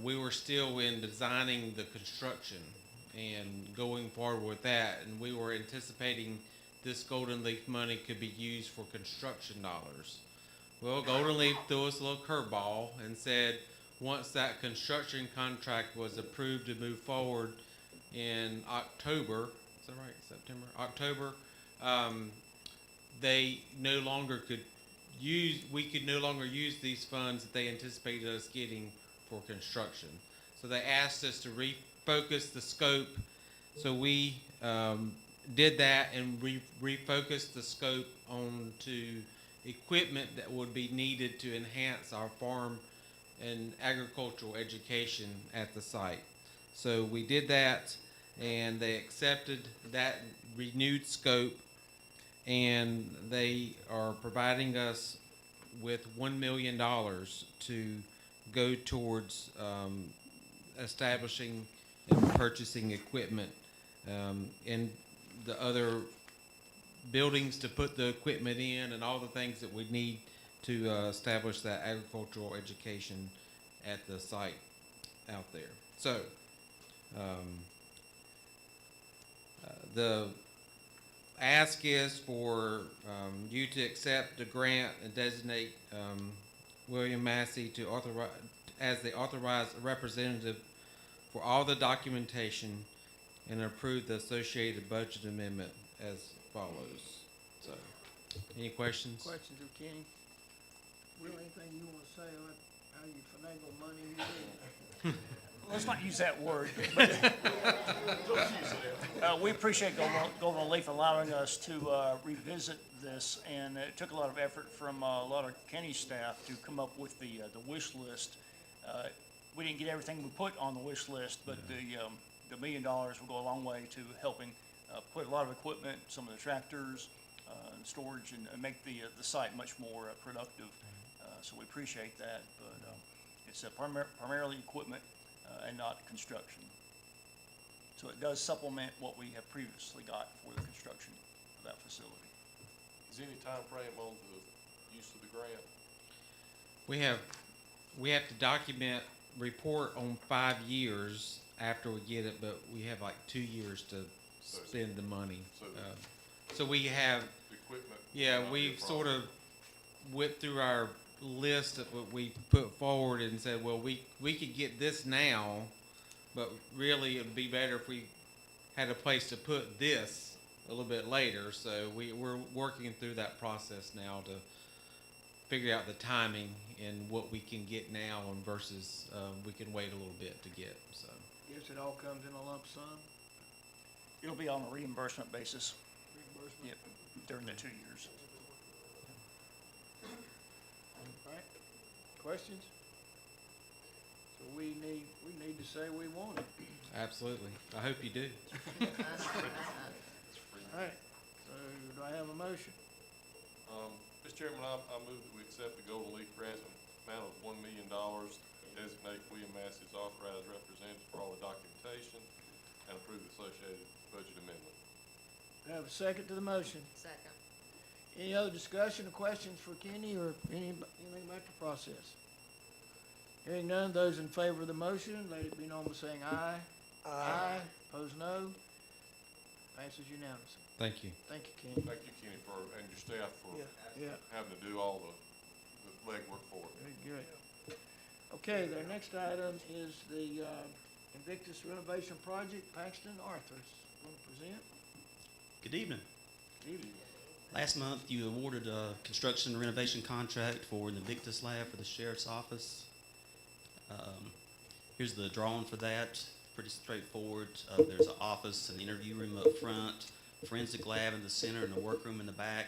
were still in designing the construction and going forward with that, and we were anticipating this Golden Leaf money could be used for construction dollars. Well, Golden Leaf threw us a little curveball and said once that construction contract was approved to move forward in October, is that right, September, October, they no longer could we could no longer use these funds that they anticipated us getting for construction. So they asked us to refocus the scope. So we did that and refocused the scope onto equipment that would be needed to enhance our farm and agricultural education at the site. So we did that, and they accepted that renewed scope, and they are providing us with $1 million to go towards establishing and purchasing equipment and the other buildings to put the equipment in and all the things that we need to establish that agricultural education at the site out there. So the ask is for you to accept the grant and designate William Massey to authorize as the authorized representative for all the documentation and approve the associated budget amendment as follows. So, any questions? Questions of Kenny? Will, anything you want to say about how you finagle money you did? Let's not use that word. But we appreciate Golden Leaf allowing us to revisit this, and it took a lot of effort from a lot of Kenny staff to come up with the wish list. We didn't get everything we put on the wish list, but the $1 million will go a long way to helping put a lot of equipment, some of the tractors, and storage, and make the site much more productive. So we appreciate that, but it's primarily equipment and not construction. So it does supplement what we have previously got for the construction of that facility. Is there any time frame on the use of the grant? We have to document, report on 5 years after we get it, but we have like 2 years to spend the money. So we have, Equipment? yeah, we've sort of went through our list of what we put forward and said, well, we could get this now, but really it'd be better if we had a place to put this a little bit later. So we're working through that process now to figure out the timing and what we can get now and versus we can wait a little bit to get. So Guess it all comes in a lump sum? It'll be on a reimbursement basis. Reimbursement? Yep, during the 2 years. All right, questions? So we need to say we want it. absolutely, I hope you do. All right, so do I have a motion? Mr. Chairman, I move that we accept the Golden Leaf grant in the amount of $1 million and designate William Massey as authorized representative for all the documentation and approve the associated budget amendment. Do I have a second to the motion? Second. Any other discussion or questions for Kenny or anything about the process? Hearing none, those in favor of the motion, let it be known by saying aye. Aye. Opposed, no. Passes unanimously. Thank you. Thank you, Kenny. Thank you, Kenny, and your staff for Yeah, having to do all the legwork for it. very good. Okay, the next item is the Invictus renovation project. Paxton Arthurs, want to present? Good evening. Good evening. Last month, you awarded a construction renovation contract for an Invictus lab for the sheriff's office. Here's the drawing for that. Pretty straightforward. There's an office, an interview room up front, forensic lab in the center, and a workroom in the back.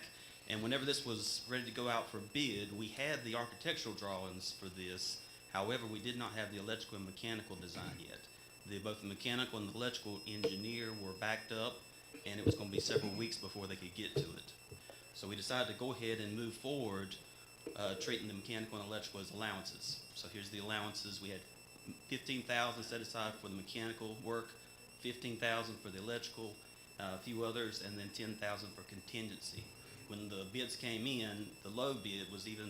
And whenever this was ready to go out for bid, we had the architectural drawings for this. However, we did not have the electrical and mechanical design yet. Both the mechanical and the electrical engineer were backed up, and it was going to be several weeks before they could get to it. So we decided to go ahead and move forward, treating the mechanical and electrical as allowances. So here's the allowances. We had $15,000 set aside for the mechanical work, $15,000 for the electrical, a few others, and then $10,000 for contingency. When the bids came in, the low bid was even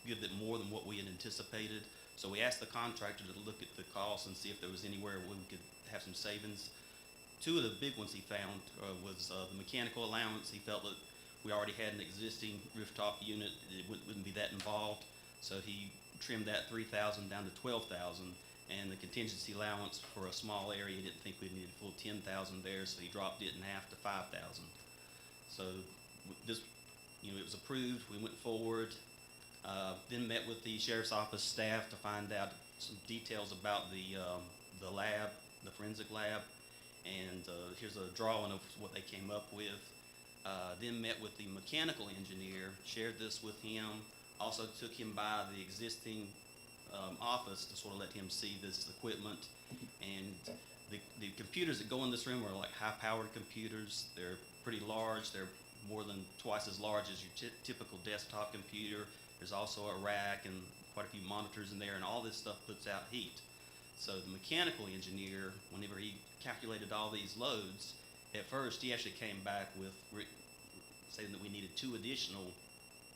a good bit more than what we had anticipated. So we asked the contractor to look at the costs and see if there was anywhere where we could have some savings. Two of the big ones he found was the mechanical allowance. He felt that we already had an existing rooftop unit. It wouldn't be that involved. So he trimmed that $3,000 down to $12,000. And the contingency allowance for a small area, he didn't think we needed full $10,000 there, so he dropped it in half to $5,000. So this, it was approved. We went forward. Then met with the sheriff's office staff to find out some details about the lab, the forensic lab, and here's a drawing of what they came up with. Then met with the mechanical engineer, shared this with him, also took him by the existing office to sort of let him see this equipment. And the computers that go in this room are like high-powered computers. They're pretty large. They're more than twice as large as your typical desktop computer. There's also a rack and quite a few monitors in there, and all this stuff puts out heat. So the mechanical engineer, whenever he calculated all these loads, at first he actually came back with saying that we needed 2 additional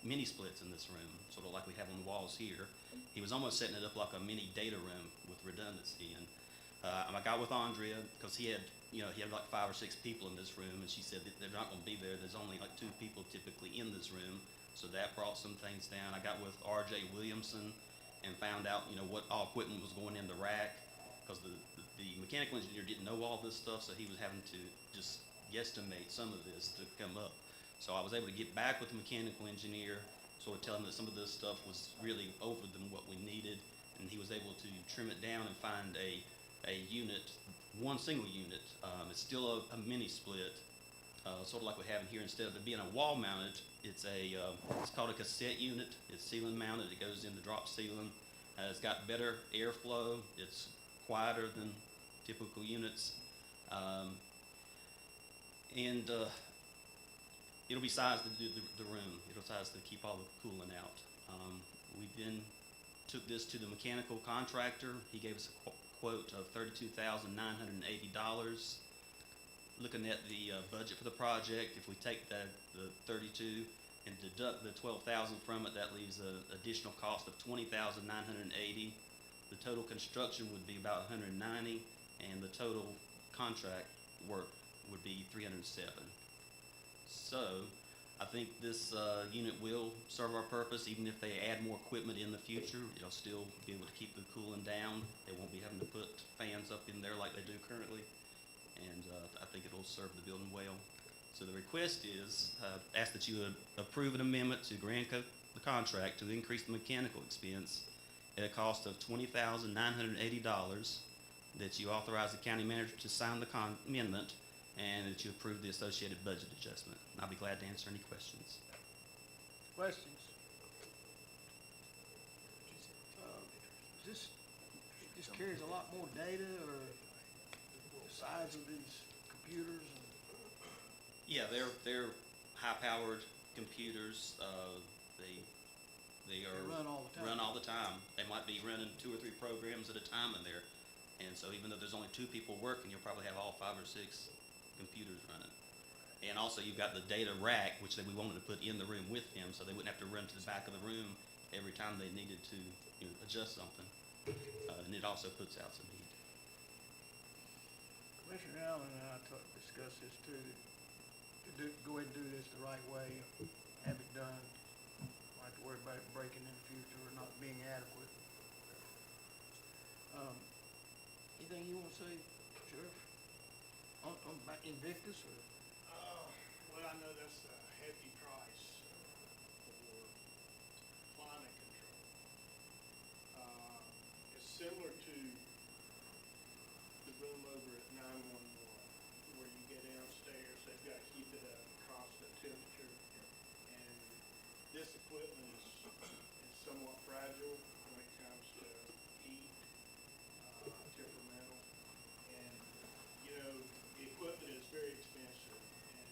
mini splits in this room, sort of like we have on the walls here. He was almost setting it up like a mini data room with redundancy. And I got with Andrea because he had like 5 or 6 people in this room, and she said that they're not going to be there. There's only like 2 people typically in this room. So that brought some things down. I got with R.J. Williamson and found out, what all equipment was going in the rack, because the mechanical engineer didn't know all this stuff, so he was having to just guesstimate some of this to come up. So I was able to get back with the mechanical engineer, sort of tell him that some of this stuff was really over than what we needed, and he was able to trim it down and find a unit, one single unit. It's still a mini split, sort of like we have in here. Instead of it being a wall mounted, it's called a cassette unit. It's ceiling mounted. It goes in the drop ceiling. It's got better airflow. It's quieter than typical units. And it'll be sized to do the room. It'll size to keep all the cooling out. We then took this to the mechanical contractor. He gave us a quote of $32,980. Looking at the budget for the project, if we take the 32 and deduct the 12,000 from it, that leaves an additional cost of 20,980. The total construction would be about 190, and the total contract work would be 307. So I think this unit will serve our purpose. Even if they add more equipment in the future, it'll still be able to keep the cooling down. They won't be having to put fans up in there like they do currently, and I think it'll serve the building well. So the request is, ask that you would approve an amendment to grant the contract to increase the mechanical expense at a cost of $20,980, that you authorize the county manager to sign the amendment, and that you approve the associated budget adjustment. And I'll be glad to answer any questions. Questions? This carries a lot more data, or the size of these computers? Yeah, they're high-powered computers. They run all the time. Run all the time. They might be running 2 or 3 programs at a time in there. And so even though there's only 2 people working, you'll probably have all 5 or 6 computers running. And also you've got the data rack, which we wanted to put in the room with them, so they wouldn't have to run to the back of the room every time they needed to adjust something. And it also puts out some heat. Commissioner Allen and I discussed this too, go ahead and do this the right way, have it done. Don't have to worry about it breaking in the future or not being adequate. Anything you want to say, Sheriff? On Invictus, or? Well, I know that's a hefty price for climate control. It's similar to the room over at 911, where you get downstairs, they've got to keep it at a constant temperature. And this equipment is somewhat fragile when it comes to heat, temperamental. And, the equipment is very expensive. And,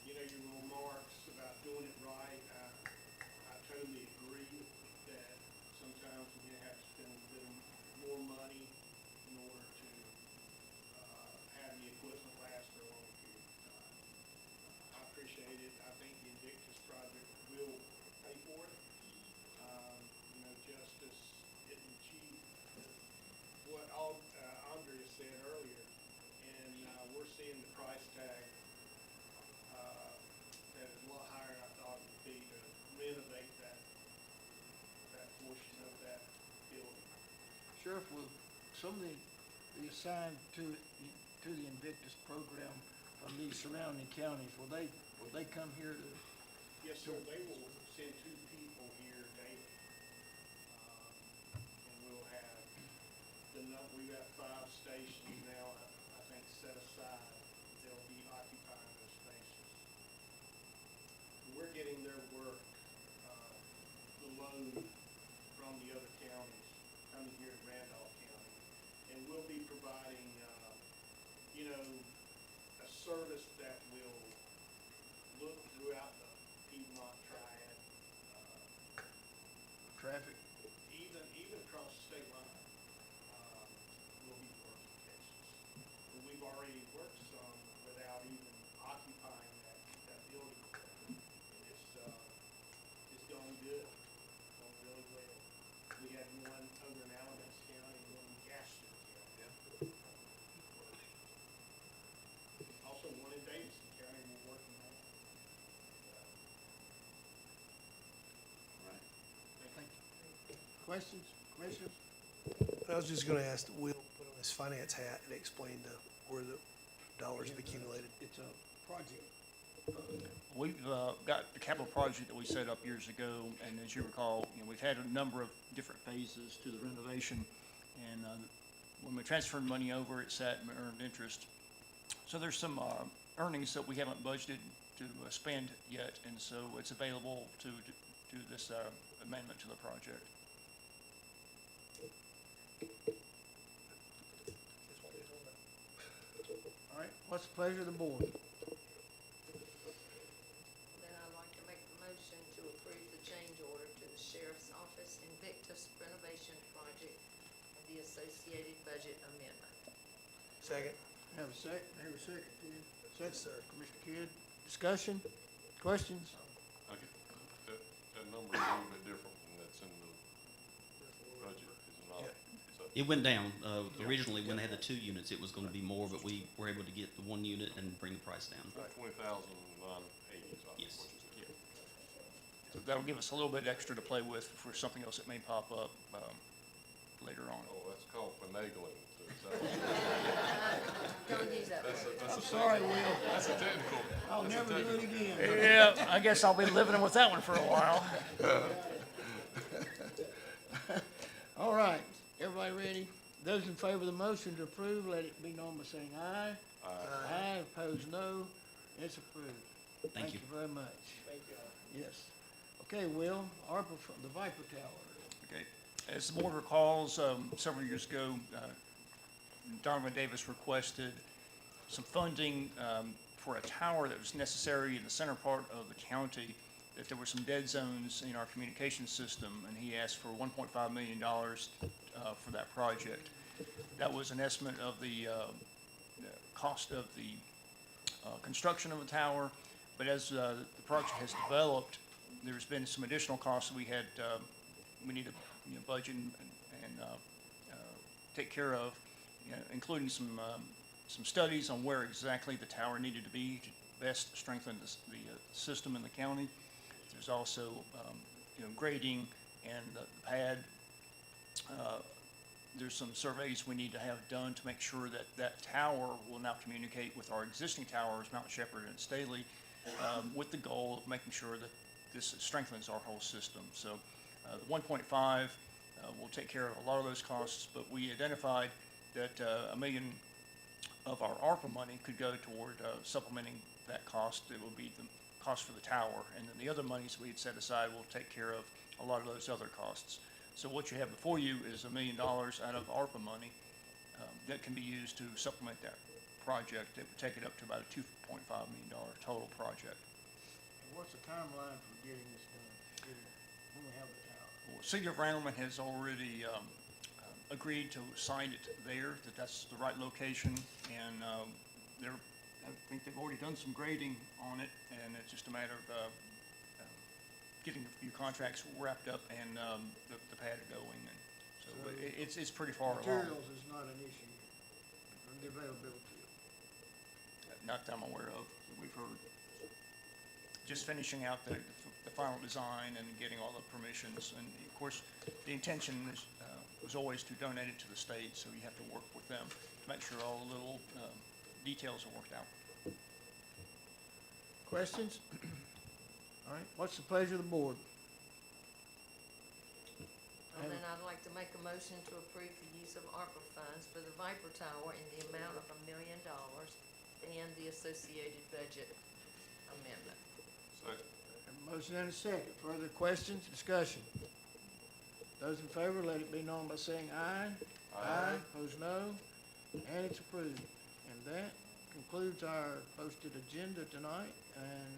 your remarks about doing it right, I totally agree that sometimes we have to spend a bit more money in order to have the equipment last for a long period of time. I appreciate it. I think the Invictus project will pay for it. Justice didn't achieve what Andrea said earlier, and we're seeing the price tag that is a lot higher than I thought it would be to renovate that portion of that building. Sheriff, will somebody be assigned to the Invictus program from these surrounding counties? Will they come here to? Yes, sir. They will send 2 people here daily. And we'll have we've got 5 stations now, I think, set aside. They'll be occupying those spaces. We're getting their work, the load from the other counties coming here to Randolph County. And we'll be providing, a service that will look throughout the Piedmont Triad. Traffic? Even across the state line, we'll be working cases. But we've already worked some without even occupying that building. And it's going good, going really well. We had one over in Alamance County and one in Gaston County. Also one in Davidson County we're working on. All right. Thank you. Questions, commissioners? I was just gonna ask Will put on his finance hat and explain where the dollars have accumulated. It's a project. We've got the capital project that we set up years ago, and as you recall, we've had a number of different phases to the renovation. And when we transferred money over, it sat and earned interest. So there's some earnings that we haven't budgeted to spend yet, and so it's available to do this amendment to the project. All right, What's the pleasure of the board? Then I'd like to make the motion to approve the change order to the Sheriff's Office Invictus renovation project and the associated budget amendment. Second. Have a second, Ted. Second, sir. Commissioner Kidd, discussion, questions? Okay, that number is a little bit different than that's in the budget, is it not? So- It went down. Originally, when they had the 2 units, it was gonna be more, but we were able to get the 1 unit and bring the price down. 20,980, Yes. which is the So that'll give us a little bit extra to play with for something else that may pop up, later on. Oh, that's called finagling. Don't use that word. I'm sorry, Will. That's a technical. I'll that's a never do it technical- again. Yeah, I guess I'll be living with that one for a while. All right, everybody ready? Those in favor of the motion to approve, let it be known by saying aye. Aye, opposed, no. It's approved. Thank you. Thank you very much. Thank you. Yes. Okay, Will, ARPA, the Viper Tower. Okay. As the board recalls, several years ago, Donovan Davis requested some funding for a tower that was necessary in the center part of the county, that there were some dead zones in our communication system, and he asked for $1.5 million for that project. That was an estimate of the cost of the construction of the tower, but as the project has developed, there's been some additional costs that we had, we need to budget and take care of, including some studies on where exactly the tower needed to be to best strengthen the system in the county. There's also grading and the pad. There's some surveys we need to have done to make sure that that tower will now communicate with our existing towers, Mount Shepherd and Staley, with the goal of making sure that this strengthens our whole system. So the 1.5 will take care of a lot of those costs, but we identified that $1 million of our ARPA money could go toward supplementing that cost. It will be the cost for the tower, and then the other monies we had set aside will take care of a lot of those other costs. So what you have before you is $1 million out of ARPA money that can be used to supplement that project. It would take it up to about a $2.5 million total project. And what's the timeline for getting this done? When we have the tower? Well, City of Randolph has already agreed to sign it there, that's the right location, and I think they've already done some grading on it, and it's just a matter of getting a few contracts wrapped up and the pad going, and so it's pretty far along. Materials is not an issue, and the availability. Not that I'm aware of, that we've heard. Just finishing out the final design and getting all the permissions, and of course, the intention was always to donate it to the state, so you have to work with them to make sure all the little details are worked out. Questions? All right, what's the pleasure of the board? And then I'd like to make a motion to approve the use of ARPA funds for the Viper Tower in the amount of $1 million and the associated budget amendment. Second. Have a motion and a second. Further questions, discussion? Those in favor, let it be known by saying aye. Aye. Opposed, no. And it's approved. And that concludes our posted agenda tonight. And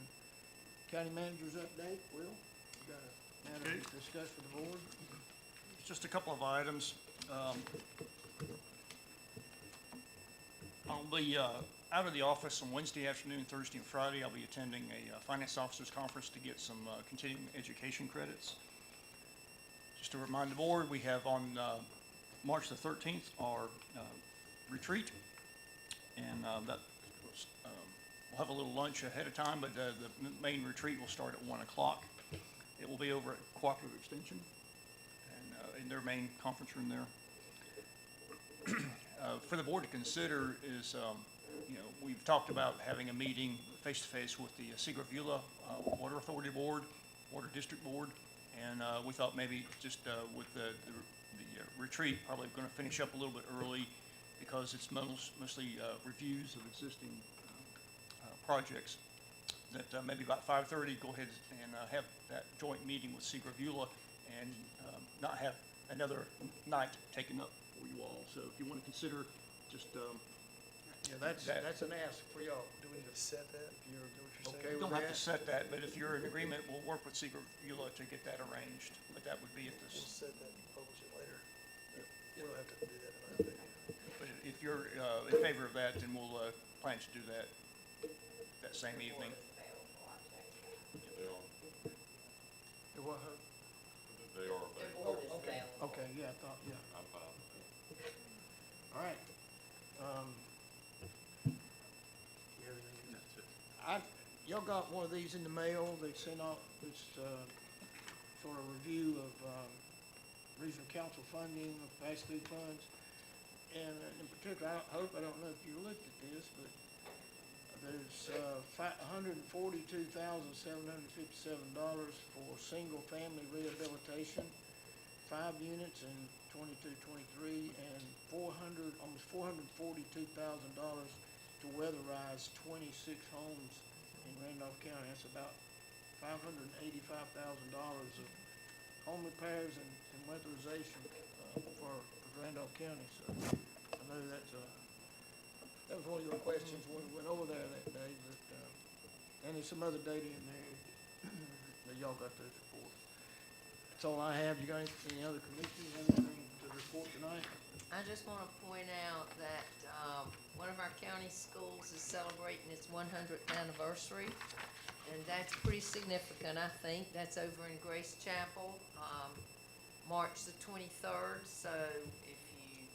county manager's update, Will? You got a matter to discuss with the board? Just a couple of items. I'll be out of the office on Wednesday afternoon, Thursday, and Friday. I'll be attending a finance officers conference to get some continuing education credits. Just to remind the board, we have on March the 13th our retreat, and that we'll have a little lunch ahead of time, but the main retreat will start at 1 o'clock. It will be over at Cooperative Extension and in their main conference room there. For the board to consider is, we've talked about having a meeting face-to-face with the Seagrove-Eula Water Authority Board, Water District Board, and we thought maybe just with the retreat, probably going to finish up a little bit early because it's mostly reviews of existing projects, that maybe about 5:30 go ahead and have that joint meeting with Seagrove-Eula and not have another night taken up for you all. So if you want to consider just Yeah, that's an ask for y'all. Do we need to set that? If you're okay You with don't have to that? set that, but if you're in agreement, we'll work with Seeker Beulah to get that arranged. But that would be at We'll this, set that and publish it later. We don't have to do that tonight. but if you're, in favor of that, then we'll, plan to do that, that same evening. They are, It was her? they are available. Okay, okay, yeah, I thought, yeah. I'm fine with that. All right. Y'all got one of these in the mail. They sent out this, sort of review of, regional council funding of fast food funds. And in particular, I don't know if you looked at this, but there's, $142,757 for single-family rehabilitation, 5 units in 22-23, and almost $442,000 to weatherize 26 homes in Randolph County. That's about $585,000 of home repairs and weatherization for Randolph County. So I know that was one of your questions when we went over there that day. But and there's some other data in there that y'all got those reports. That's all I have. You got any other commissioners have anything to report tonight? I just want to point out that one of our county schools is celebrating its 100th anniversary, and that's pretty significant, I think. That's over in Grace Chapel, March the 23rd. So if you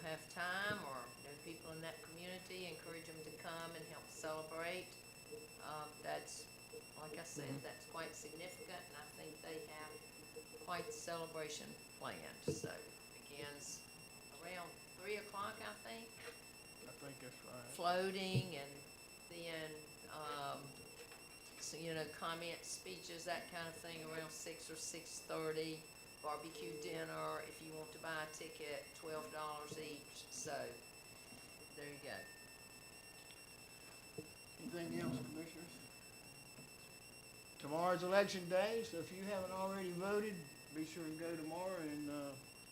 have time or know people in that community, encourage them to come and help celebrate. That's, like I said, that's quite significant, and I think they have quite the celebration planned. So begins around 3 o'clock, I think. I think that's right. Floating, and then, so, comment speeches, that kind of thing, around 6 or 6:30. Barbecue dinner, if you want to buy a ticket, $12 each. So, there you go. Anything else, commissioners? Tomorrow's election day, so if you haven't already voted, be sure to go tomorrow and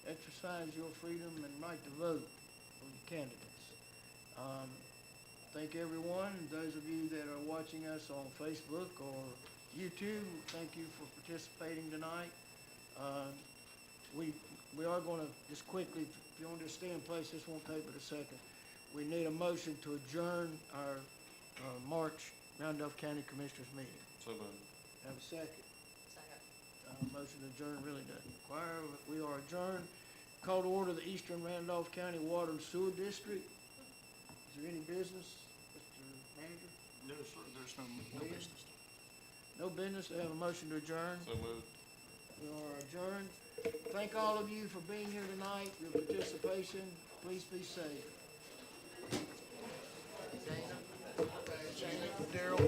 exercise your freedom and right to vote for your candidates. Thank everyone, those of you that are watching us on Facebook or YouTube, thank you for participating tonight. We are going to, just quickly, if you want to stay in place, this won't take but a second. We need a motion to adjourn our March Randolph County Commissioners meeting. So moved. Have a second. Second. Motion to adjourn really doesn't require. We are adjourned. Call to order the Eastern Randolph County Water and Sewer District. Is there any business, Mr. Manager? No, sir, there's no business. No business. They have a motion to adjourn. So moved. We are adjourned. Thank all of you for being here tonight, your participation. Please be safe. Dana? Daryl?